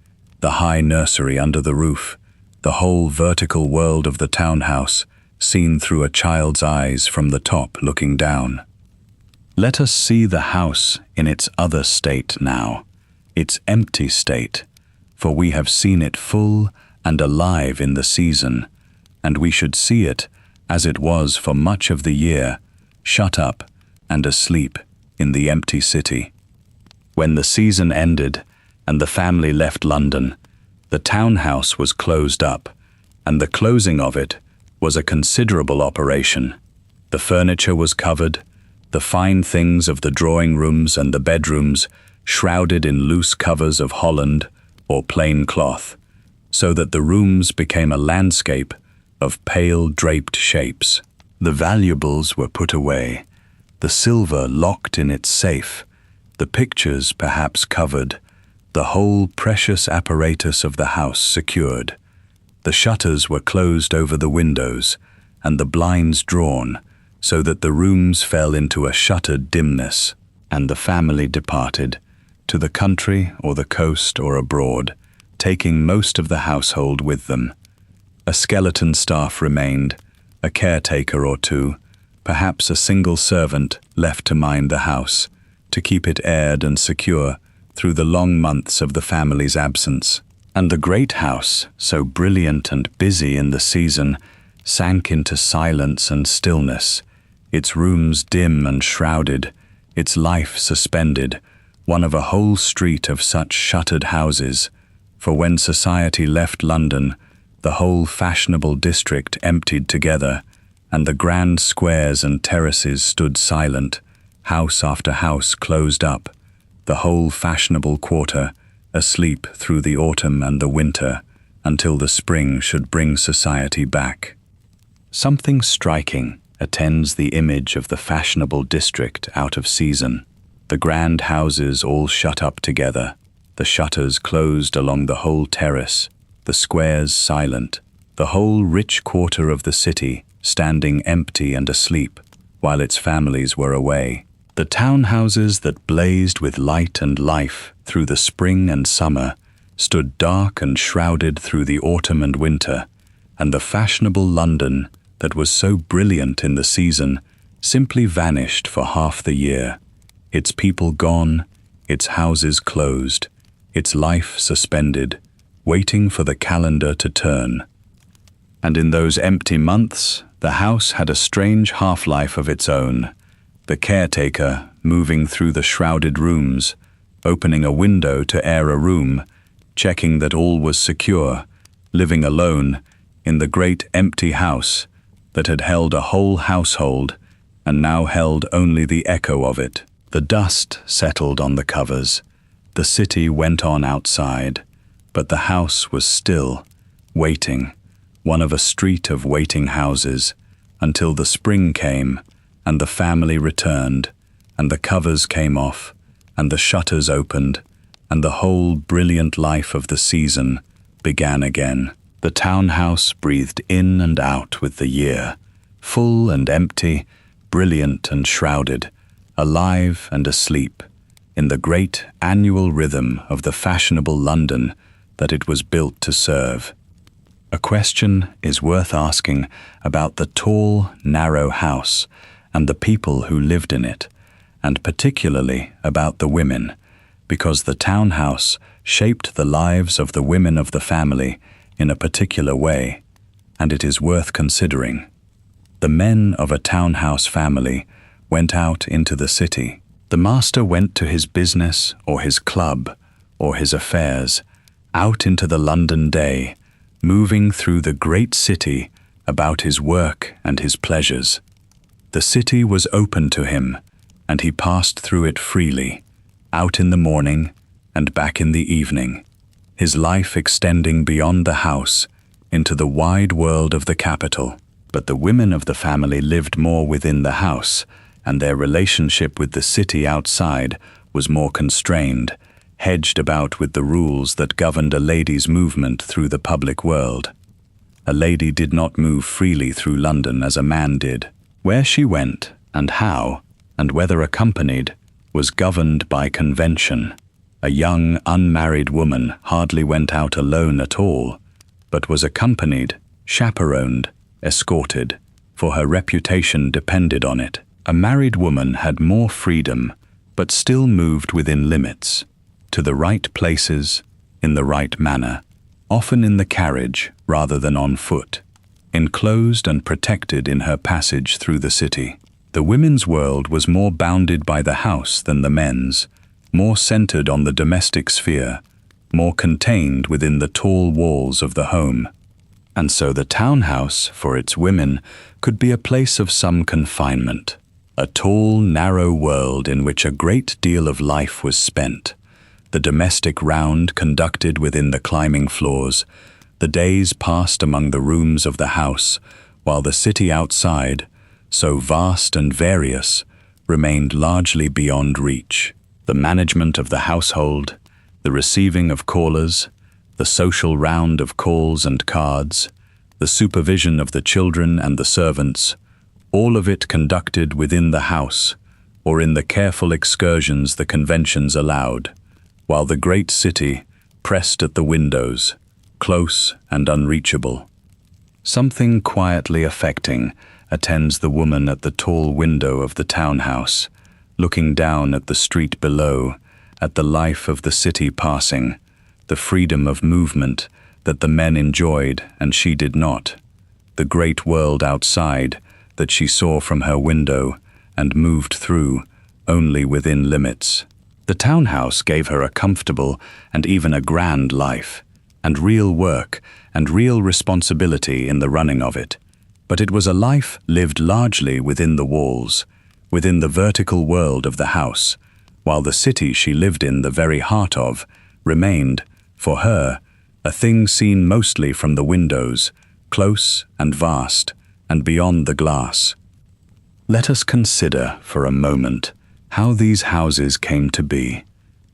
the high nursery under the roof, the whole vertical world of the townhouse seen through a child's eyes from the top looking down. Let us see the house in its other state now, its empty state, for we have seen it full and alive in the season, and we should see it as it was for much of the year, shut up and asleep in the empty city. When the season ended and the family left London, the townhouse was closed up, and the closing of it was a considerable operation. The furniture was covered, the fine things of the drawing rooms and the bedrooms shrouded in loose covers of holland or plain cloth, so that the rooms became a landscape of pale draped shapes. The valuables were put away, the silver locked in its safe, the pictures perhaps covered, the whole precious apparatus of the house secured. The shutters were closed over the windows, and the blinds drawn, so that the rooms fell into a shuttered dimness, and the family departed, to the country or the coast or abroad, taking most of the household with them. A skeleton staff remained, a caretaker or two, perhaps a single servant left to mind the house, to keep it aired and secure through the long months of the family's absence. And the great house, so brilliant and busy in the season, sank into silence and stillness, its rooms dim and shrouded, its life suspended, one of a whole street of such shuttered houses. For when society left London, the whole fashionable district emptied together, and the grand squares and terraces stood silent, house after house closed up, the whole fashionable quarter asleep through the autumn and the winter, until the spring should bring society back. Something striking attends the image of the fashionable district out of season. The grand houses all shut up together, the shutters closed along the whole terrace, the squares silent, the whole rich quarter of the city standing empty and asleep, while its families were away. The townhouses that blazed with light and life through the spring and summer stood dark and shrouded through the autumn and winter, and the fashionable London that was so brilliant in the season simply vanished for half the year, its people gone, its houses closed, its life suspended, waiting for the calendar to turn. And in those empty months, the house had a strange half-life of its own, the caretaker moving through the shrouded rooms, opening a window to air a room, checking that all was secure, living alone in the great empty house that had held a whole household and now held only the echo of it. The dust settled on the covers. The city went on outside, but the house was still, waiting, one of a street of waiting houses, until the spring came, and the family returned, and the covers came off, and the shutters opened, and the whole brilliant life of the season began again. The townhouse breathed in and out with the year, full and empty, brilliant and shrouded, alive and asleep, in the great annual rhythm of the fashionable London that it was built to serve. A question is worth asking about the tall, narrow house and the people who lived in it, and particularly about the women, because the townhouse shaped the lives of the women of the family in a particular way, and it is worth considering. The men of a townhouse family went out into the city. The master went to his business or his club or his affairs, out into the London day, moving through the great city about his work and his pleasures. The city was open to him, and he passed through it freely, out in the morning and back in the evening, his life extending beyond the house into the wide world of the capital. But the women of the family lived more within the house, and their relationship with the city outside was more constrained, hedged about with the rules that governed a lady's movement through the public world. A lady did not move freely through London as a man did. Where she went, and how, and whether accompanied, was governed by convention. A young, unmarried woman hardly went out alone at all, but was accompanied, chaperoned, escorted, for her reputation depended on it. A married woman had more freedom, but still moved within limits, to the right places, in the right manner, often in the carriage rather than on foot, enclosed and protected in her passage through the city. The women's world was more bounded by the house than the men's, more centered on the domestic sphere, more contained within the tall walls of the home. And so the townhouse, for its women, could be a place of some confinement, a tall, narrow world in which a great deal of life was spent, the domestic round conducted within the climbing floors, the days passed among the rooms of the house, while the city outside, so vast and various, remained largely beyond reach. The management of the household, the receiving of callers, the social round of calls and cards, the supervision of the children and the servants, all of it conducted within the house, or in the careful excursions the conventions allowed, while the great city pressed at the windows, close and unreachable. Something quietly affecting attends the woman at the tall window of the townhouse, looking down at the street below, at the life of the city passing, the freedom of movement that the men enjoyed and she did not, the great world outside that she saw from her window and moved through only within limits. The townhouse gave her a comfortable and even a grand life, and real work and real responsibility in the running of it. But it was a life lived largely within the walls, within the vertical world of the house, while the city she lived in the very heart of remained, for her, a thing seen mostly from the windows, close and vast, and beyond the glass. Let us consider for a moment how these houses came to be,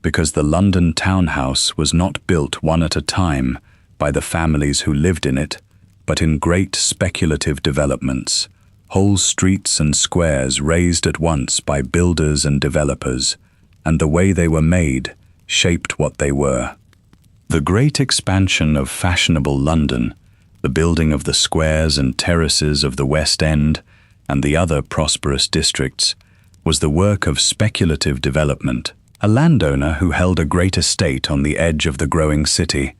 because the London townhouse was not built one at a time by the families who lived in it, but in great speculative developments, whole streets and squares raised at once by builders and developers, and the way they were made shaped what they were. The great expansion of fashionable London, the building of the squares and terraces of the West End and the other prosperous districts, was the work of speculative development. A landowner who held a great estate on the edge of the growing city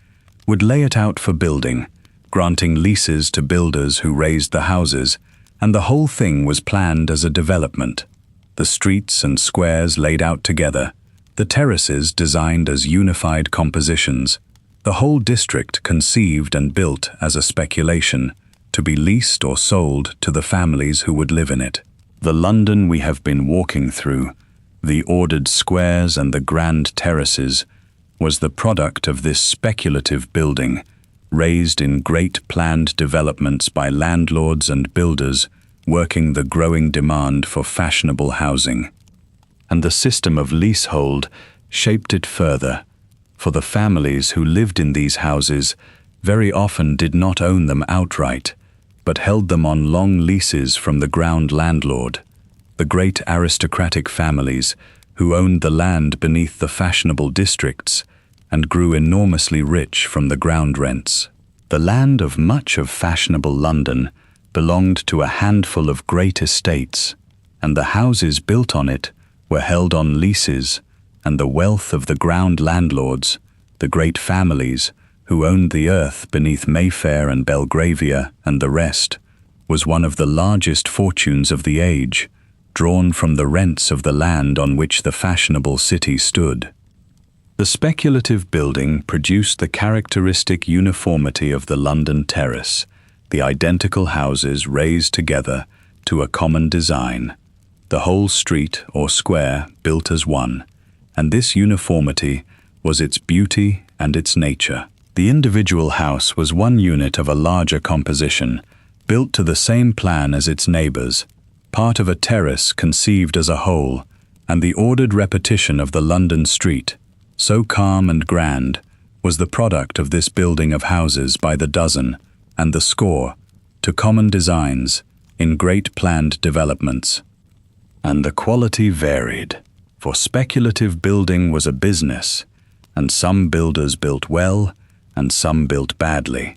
would lay it out for building, granting leases to builders who raised the houses, and the whole thing was planned as a development. The streets and squares laid out together, the terraces designed as unified compositions, the whole district conceived and built as a speculation, to be leased or sold to the families who would live in it. The London we have been walking through, the ordered squares and the grand terraces, was the product of this speculative building, raised in great planned developments by landlords and builders working the growing demand for fashionable housing. And the system of leasehold shaped it further, for the families who lived in these houses very often did not own them outright, but held them on long leases from the ground landlord, the great aristocratic families who owned the land beneath the fashionable districts and grew enormously rich from the ground rents. The land of much of fashionable London belonged to a handful of great estates, and the houses built on it were held on leases, and the wealth of the ground landlords, the great families who owned the earth beneath Mayfair and Belgravia and the rest, was one of the largest fortunes of the age, drawn from the rents of the land on which the fashionable city stood. The speculative building produced the characteristic uniformity of the London terrace, the identical houses raised together to a common design, the whole street or square built as one, and this uniformity was its beauty and its nature. The individual house was one unit of a larger composition, built to the same plan as its neighbours, part of a terrace conceived as a whole, and the ordered repetition of the London street, so calm and grand, was the product of this building of houses by the dozen and the score, to common designs, in great planned developments. And the quality varied, for speculative building was a business, and some builders built well, and some built badly,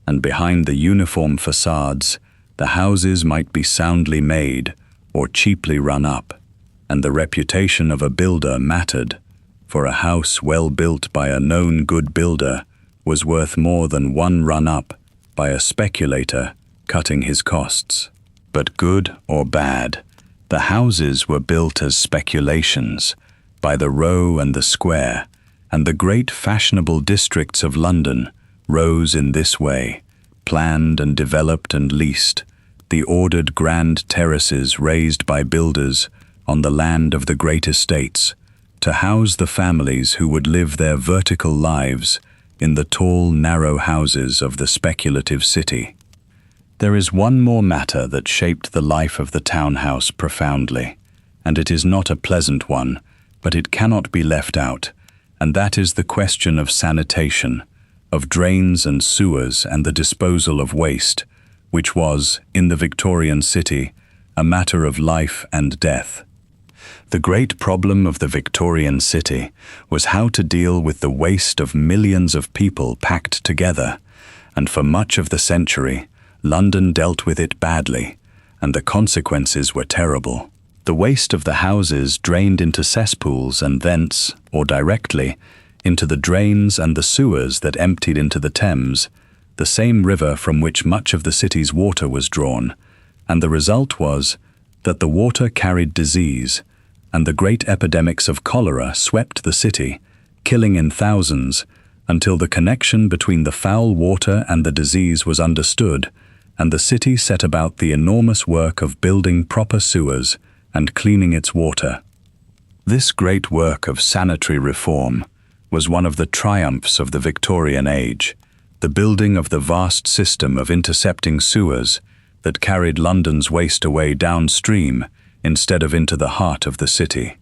and behind the uniform facades, the houses might be soundly made or cheaply run up, and the reputation of a builder mattered, for a house well built by a known good builder was worth more than one run up by a speculator cutting his costs. But good or bad, the houses were built as speculations, by the row and the square, and the great fashionable districts of London rose in this way, planned and developed and leased, the ordered grand terraces raised by builders on the land of the great estates, to house the families who would live their vertical lives in the tall, narrow houses of the speculative city. There is one more matter that shaped the life of the townhouse profoundly, and it is not a pleasant one, but it cannot be left out, and that is the question of sanitation, of drains and sewers and the disposal of waste, which was, in the Victorian city, a matter of life and death. The great problem of the Victorian city was how to deal with the waste of millions of people packed together, and for much of the century, London dealt with it badly, and the consequences were terrible. The waste of the houses drained into cesspools and thence, or directly, into the drains and the sewers that emptied into the Thames, the same river from which much of the city's water was drawn, and the result was that the water carried disease, and the great epidemics of cholera swept the city, killing in thousands, until the connection between the foul water and the disease was understood, and the city set about the enormous work of building proper sewers and cleaning its water. This great work of sanitary reform was one of the triumphs of the Victorian age, the building of the vast system of intercepting sewers that carried London's waste away downstream instead of into the heart of the city,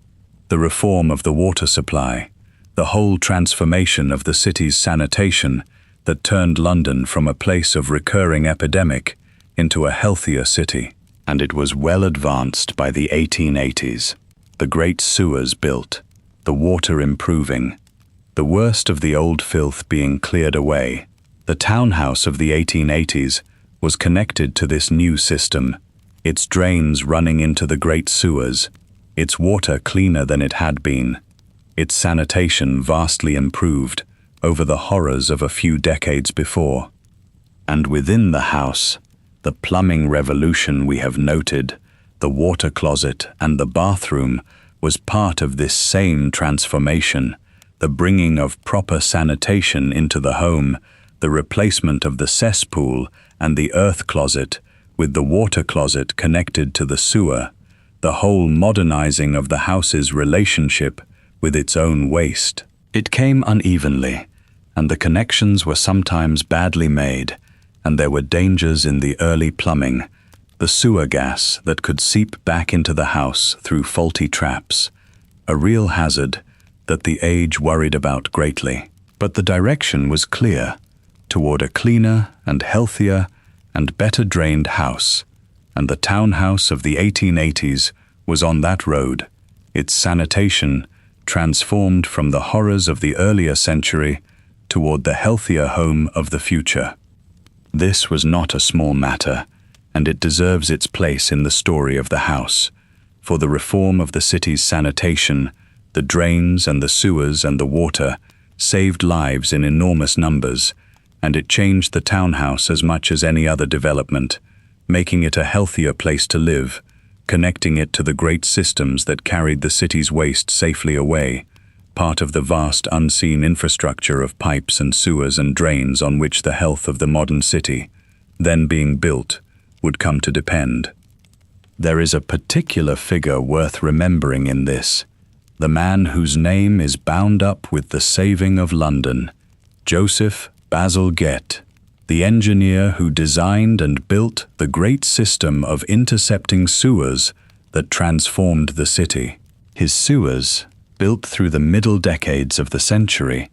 the reform of the water supply, the whole transformation of the city's sanitation that turned London from a place of recurring epidemic into a healthier city. And it was well advanced by the 1880s. The great sewers built, the water improving, the worst of the old filth being cleared away. The townhouse of the 1880s was connected to this new system, its drains running into the great sewers, its water cleaner than it had been, its sanitation vastly improved over the horrors of a few decades before. And within the house, the plumbing revolution we have noted, the water closet and the bathroom was part of this same transformation, the bringing of proper sanitation into the home, the replacement of the cesspool and the earth closet with the water closet connected to the sewer, the whole modernizing of the house's relationship with its own waste. It came unevenly, and the connections were sometimes badly made, and there were dangers in the early plumbing, the sewer gas that could seep back into the house through faulty traps, a real hazard that the age worried about greatly. But the direction was clear, toward a cleaner and healthier and better drained house, and the townhouse of the 1880s was on that road, its sanitation transformed from the horrors of the earlier century toward the healthier home of the future. This was not a small matter, and it deserves its place in the story of the house, for the reform of the city's sanitation, the drains and the sewers and the water, saved lives in enormous numbers, and it changed the townhouse as much as any other development, making it a healthier place to live, connecting it to the great systems that carried the city's waste safely away, part of the vast unseen infrastructure of pipes and sewers and drains on which the health of the modern city, then being built, would come to depend. There is a particular figure worth remembering in this, the man whose name is bound up with the saving of London, Joseph Bazalgette, the engineer who designed and built the great system of intercepting sewers that transformed the city. His sewers, built through the middle decades of the century,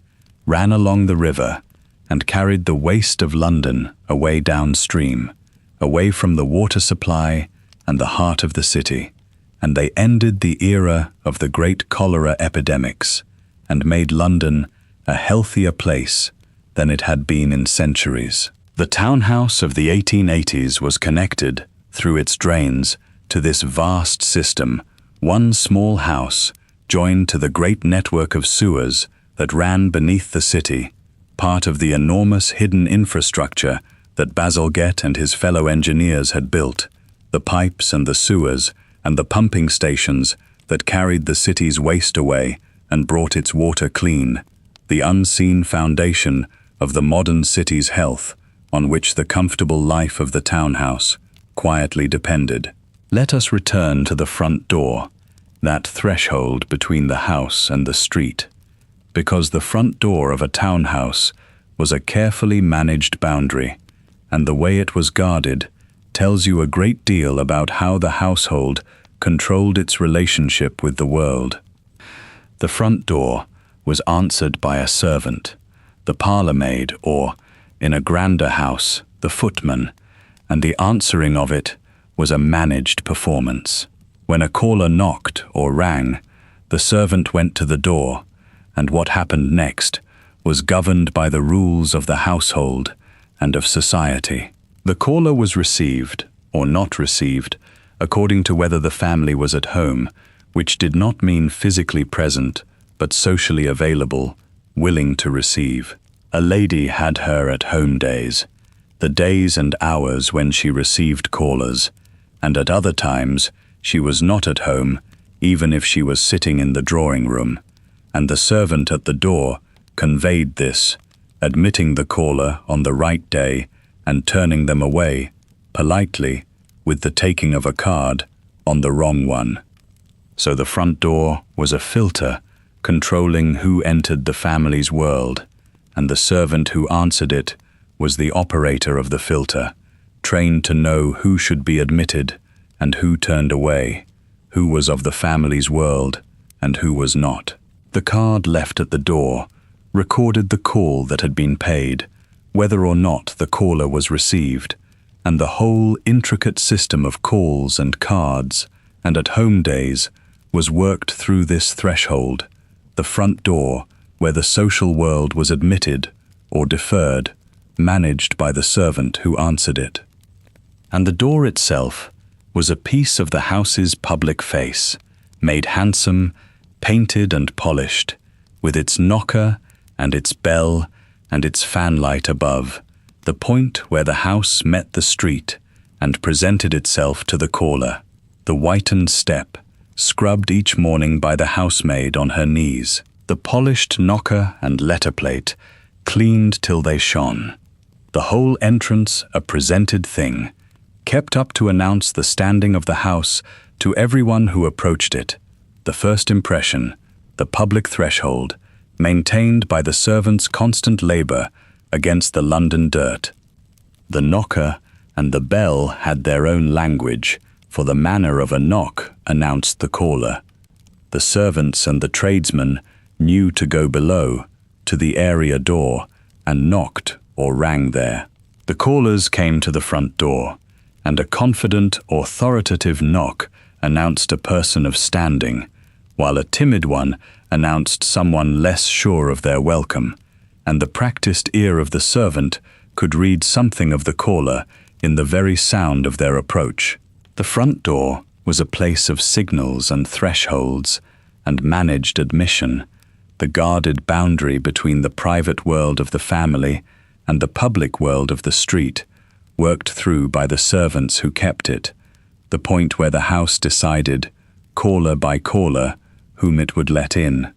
ran along the river and carried the waste of London away downstream, away from the water supply and the heart of the city, and they ended the era of the great cholera epidemics and made London a healthier place than it had been in centuries. The townhouse of the 1880s was connected, through its drains, to this vast system, one small house joined to the great network of sewers that ran beneath the city, part of the enormous hidden infrastructure that Bazalgette and his fellow engineers had built, the pipes and the sewers and the pumping stations that carried the city's waste away and brought its water clean, the unseen foundation of the modern city's health on which the comfortable life of the townhouse quietly depended. Let us return to the front door, that threshold between the house and the street, because the front door of a townhouse was a carefully managed boundary, and the way it was guarded tells you a great deal about how the household controlled its relationship with the world. The front door was answered by a servant, the parlour-maid, or, in a grander house, the footman, and the answering of it was a managed performance. When a caller knocked or rang, the servant went to the door, and what happened next was governed by the rules of the household and of society. The caller was received, or not received, according to whether the family was at home, which did not mean physically present, but socially available, willing to receive. A lady had her at-home days, the days and hours when she received callers, and at other times she was not at home, even if she was sitting in the drawing room, and the servant at the door conveyed this, admitting the caller on the right day and turning them away, politely, with the taking of a card, on the wrong one. So the front door was a filter controlling who entered the family's world, and the servant who answered it was the operator of the filter, trained to know who should be admitted and who turned away, who was of the family's world and who was not. The card left at the door recorded the call that had been paid, whether or not the caller was received, and the whole intricate system of calls and cards and at-home days was worked through this threshold, the front door where the social world was admitted or deferred, managed by the servant who answered it. And the door itself was a piece of the house's public face, made handsome, painted and polished, with its knocker and its bell and its fanlight above, the point where the house met the street and presented itself to the caller, the whitened step, scrubbed each morning by the housemaid on her knees, the polished knocker and letterplate, cleaned till they shone. The whole entrance a presented thing, kept up to announce the standing of the house to everyone who approached it, the first impression, the public threshold, maintained by the servant's constant labour against the London dirt. The knocker and the bell had their own language, for the manner of a knock announced the caller. The servants and the tradesmen knew to go below, to the area door, and knocked or rang there. The callers came to the front door, and a confident, authoritative knock announced a person of standing, while a timid one announced someone less sure of their welcome, and the practiced ear of the servant could read something of the caller in the very sound of their approach. The front door was a place of signals and thresholds and managed admission, the guarded boundary between the private world of the family and the public world of the street, worked through by the servants who kept it, the point where the house decided, caller by caller, whom it would let in.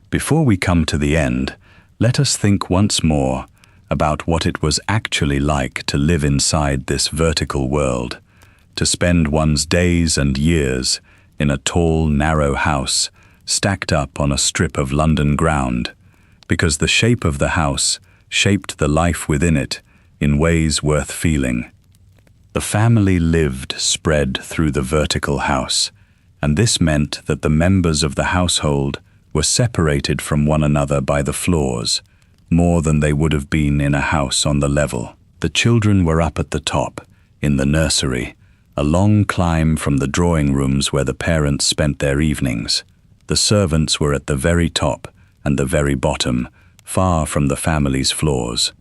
Before we come to the end, let us think once more about what it was actually like to live inside this vertical world, to spend one's days and years in a tall, narrow house stacked up on a strip of London ground, because the shape of the house shaped the life within it in ways worth feeling. The family lived spread through the vertical house, and this meant that the members of the household were separated from one another by the floors, more than they would have been in a house on the level. The children were up at the top, in the nursery, a long climb from the drawing rooms where the parents spent their evenings. The servants were at the very top and the very bottom, far from the family's floors.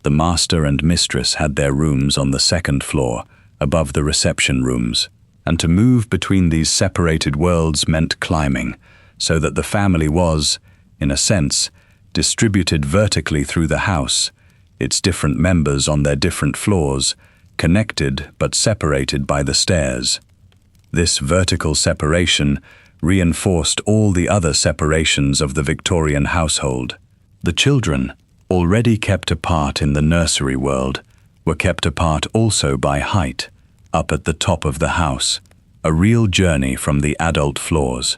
The master and mistress had their rooms on the second floor, above the reception rooms, and to move between these separated worlds meant climbing, so that the family was, in a sense, distributed vertically through the house, its different members on their different floors, connected but separated by the stairs. This vertical separation reinforced all the other separations of the Victorian household. The children, already kept apart in the nursery world, were kept apart also by height, up at the top of the house, a real journey from the adult floors.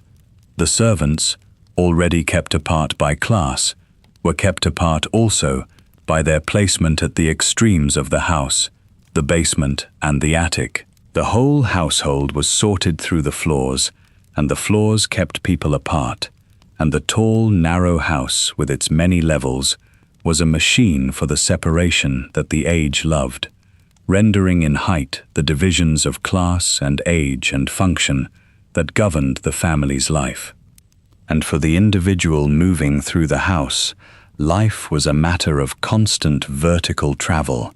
The servants, already kept apart by class, were kept apart also by their placement at the extremes of the house, the basement and the attic. The whole household was sorted through the floors, and the floors kept people apart, and the tall, narrow house with its many levels was a machine for the separation that the age loved, rendering in height the divisions of class and age and function that governed the family's life. And for the individual moving through the house, life was a matter of constant vertical travel,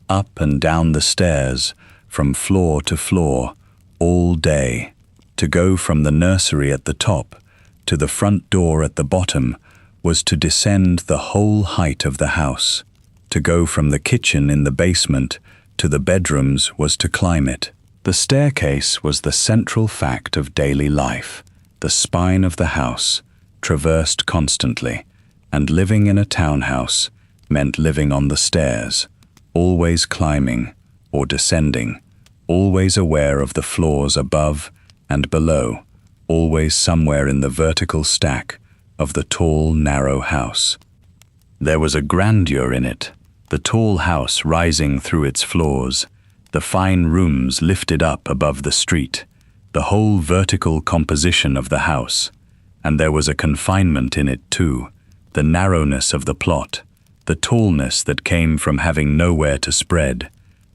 up and down the stairs, from floor to floor, all day. To go from the nursery at the top to the front door at the bottom was to descend the whole height of the house. To go from the kitchen in the basement to the bedrooms was to climb it. The staircase was the central fact of daily life, the spine of the house, traversed constantly, and living in a townhouse meant living on the stairs, always climbing or descending, always aware of the floors above and below, always somewhere in the vertical stack of the tall, narrow house. There was a grandeur in it, the tall house rising through its floors, the fine rooms lifted up above the street, the whole vertical composition of the house. And there was a confinement in it too, the narrowness of the plot, the tallness that came from having nowhere to spread,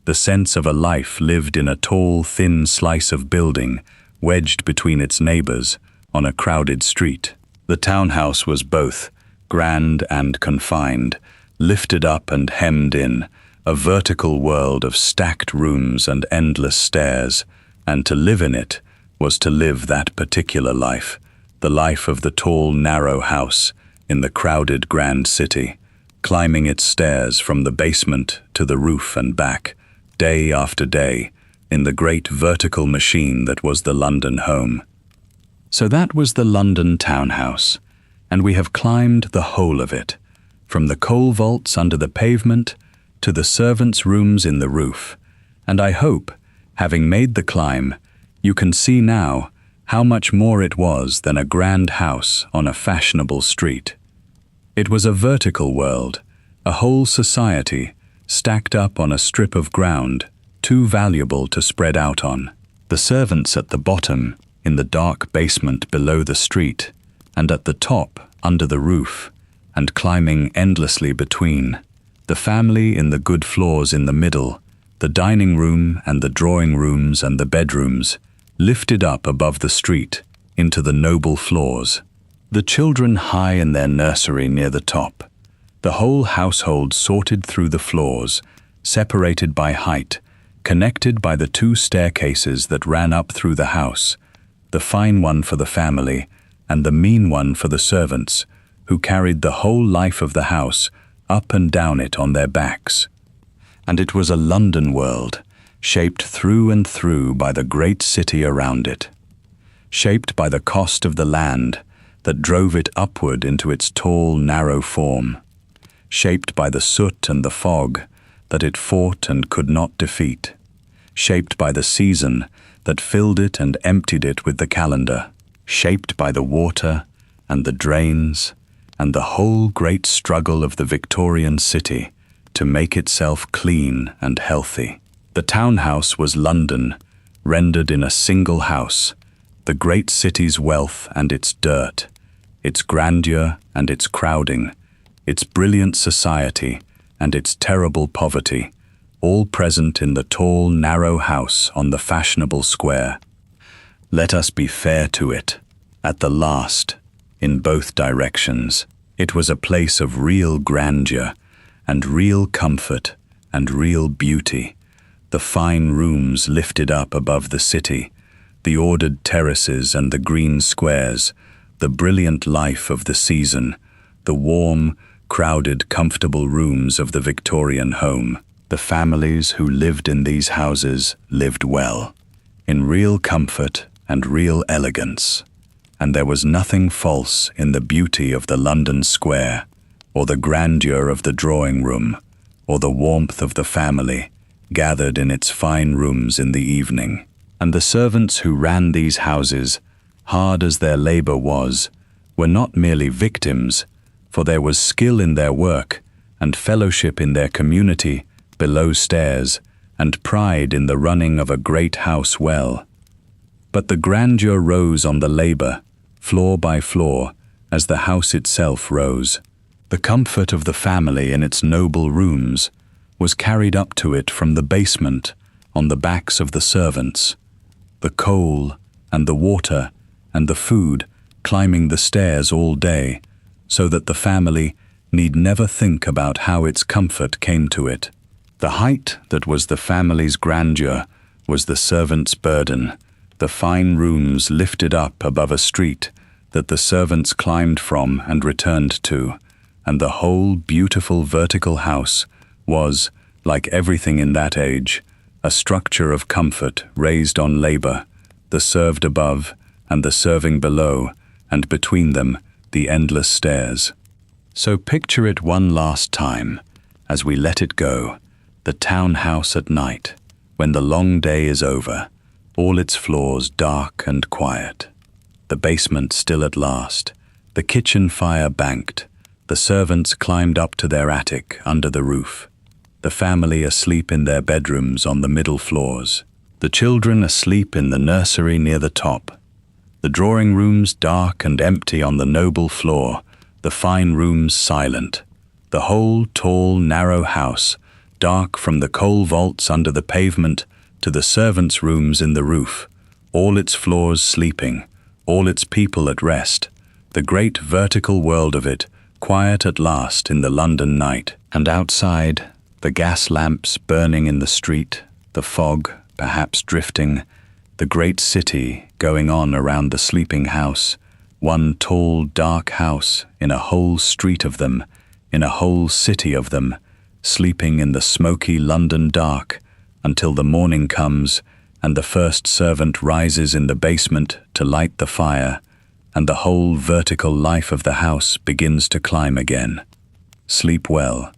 the sense of a life lived in a tall, thin slice of building wedged between its neighbors on a crowded street. The townhouse was both grand and confined, lifted up and hemmed in, a vertical world of stacked rooms and endless stairs, and to live in it was to live that particular life, the life of the tall, narrow house in the crowded grand city, climbing its stairs from the basement to the roof and back, day after day, in the great vertical machine that was the London home. So that was the London townhouse, and we have climbed the whole of it, from the coal vaults under the pavement to the servants' rooms in the roof, and I hope, having made the climb, you can see now how much more it was than a grand house on a fashionable street. It was a vertical world, a whole society stacked up on a strip of ground too valuable to spread out on. The servants at the bottom, in the dark basement below the street, and at the top, under the roof, and climbing endlessly between. The family in the good floors in the middle, the dining room and the drawing rooms and the bedrooms, lifted up above the street into the noble floors. The children high in their nursery near the top. The whole household sorted through the floors, separated by height, connected by the two staircases that ran up through the house, the fine one for the family and the mean one for the servants, who carried the whole life of the house up and down it on their backs. And it was a London world, shaped through and through by the great city around it, shaped by the cost of the land that drove it upward into its tall, narrow form, shaped by the soot and the fog that it fought and could not defeat, shaped by the season that filled it and emptied it with the calendar, shaped by the water and the drains and the whole great struggle of the Victorian city to make itself clean and healthy. The townhouse was London, rendered in a single house, the great city's wealth and its dirt, its grandeur and its crowding, its brilliant society and its terrible poverty, all present in the tall, narrow house on the fashionable square. Let us be fair to it, at the last, in both directions. It was a place of real grandeur and real comfort and real beauty. The fine rooms lifted up above the city, the ordered terraces and the green squares, the brilliant life of the season, the warm, crowded, comfortable rooms of the Victorian home. The families who lived in these houses lived well, in real comfort and real elegance, and there was nothing false in the beauty of the London square, or the grandeur of the drawing room, or the warmth of the family gathered in its fine rooms in the evening. And the servants who ran these houses, hard as their labor was, were not merely victims, for there was skill in their work and fellowship in their community below stairs, and pride in the running of a great house well. But the grandeur rose on the labor, floor by floor, as the house itself rose. The comfort of the family in its noble rooms was carried up to it from the basement on the backs of the servants, the coal and the water and the food climbing the stairs all day, so that the family need never think about how its comfort came to it. The height that was the family's grandeur was the servants' burden, the fine rooms lifted up above a street that the servants climbed from and returned to, and the whole beautiful vertical house was, like everything in that age, a structure of comfort raised on labor, the served above and the serving below, and between them the endless stairs. So picture it one last time, as we let it go, the townhouse at night, when the long day is over, all its floors dark and quiet, the basement still at last, the kitchen fire banked, the servants climbed up to their attic under the roof, the family asleep in their bedrooms on the middle floors, the children asleep in the nursery near the top, the drawing rooms dark and empty on the noble floor, the fine rooms silent, the whole tall, narrow house dark from the coal vaults under the pavement to the servants' rooms in the roof, all its floors sleeping, all its people at rest, the great vertical world of it quiet at last in the London night, and outside, the gas lamps burning in the street, the fog perhaps drifting, the great city going on around the sleeping house, one tall, dark house in a whole street of them, in a whole city of them, sleeping in the smoky London dark until the morning comes and the first servant rises in the basement to light the fire, and the whole vertical life of the house begins to climb again. Sleep well,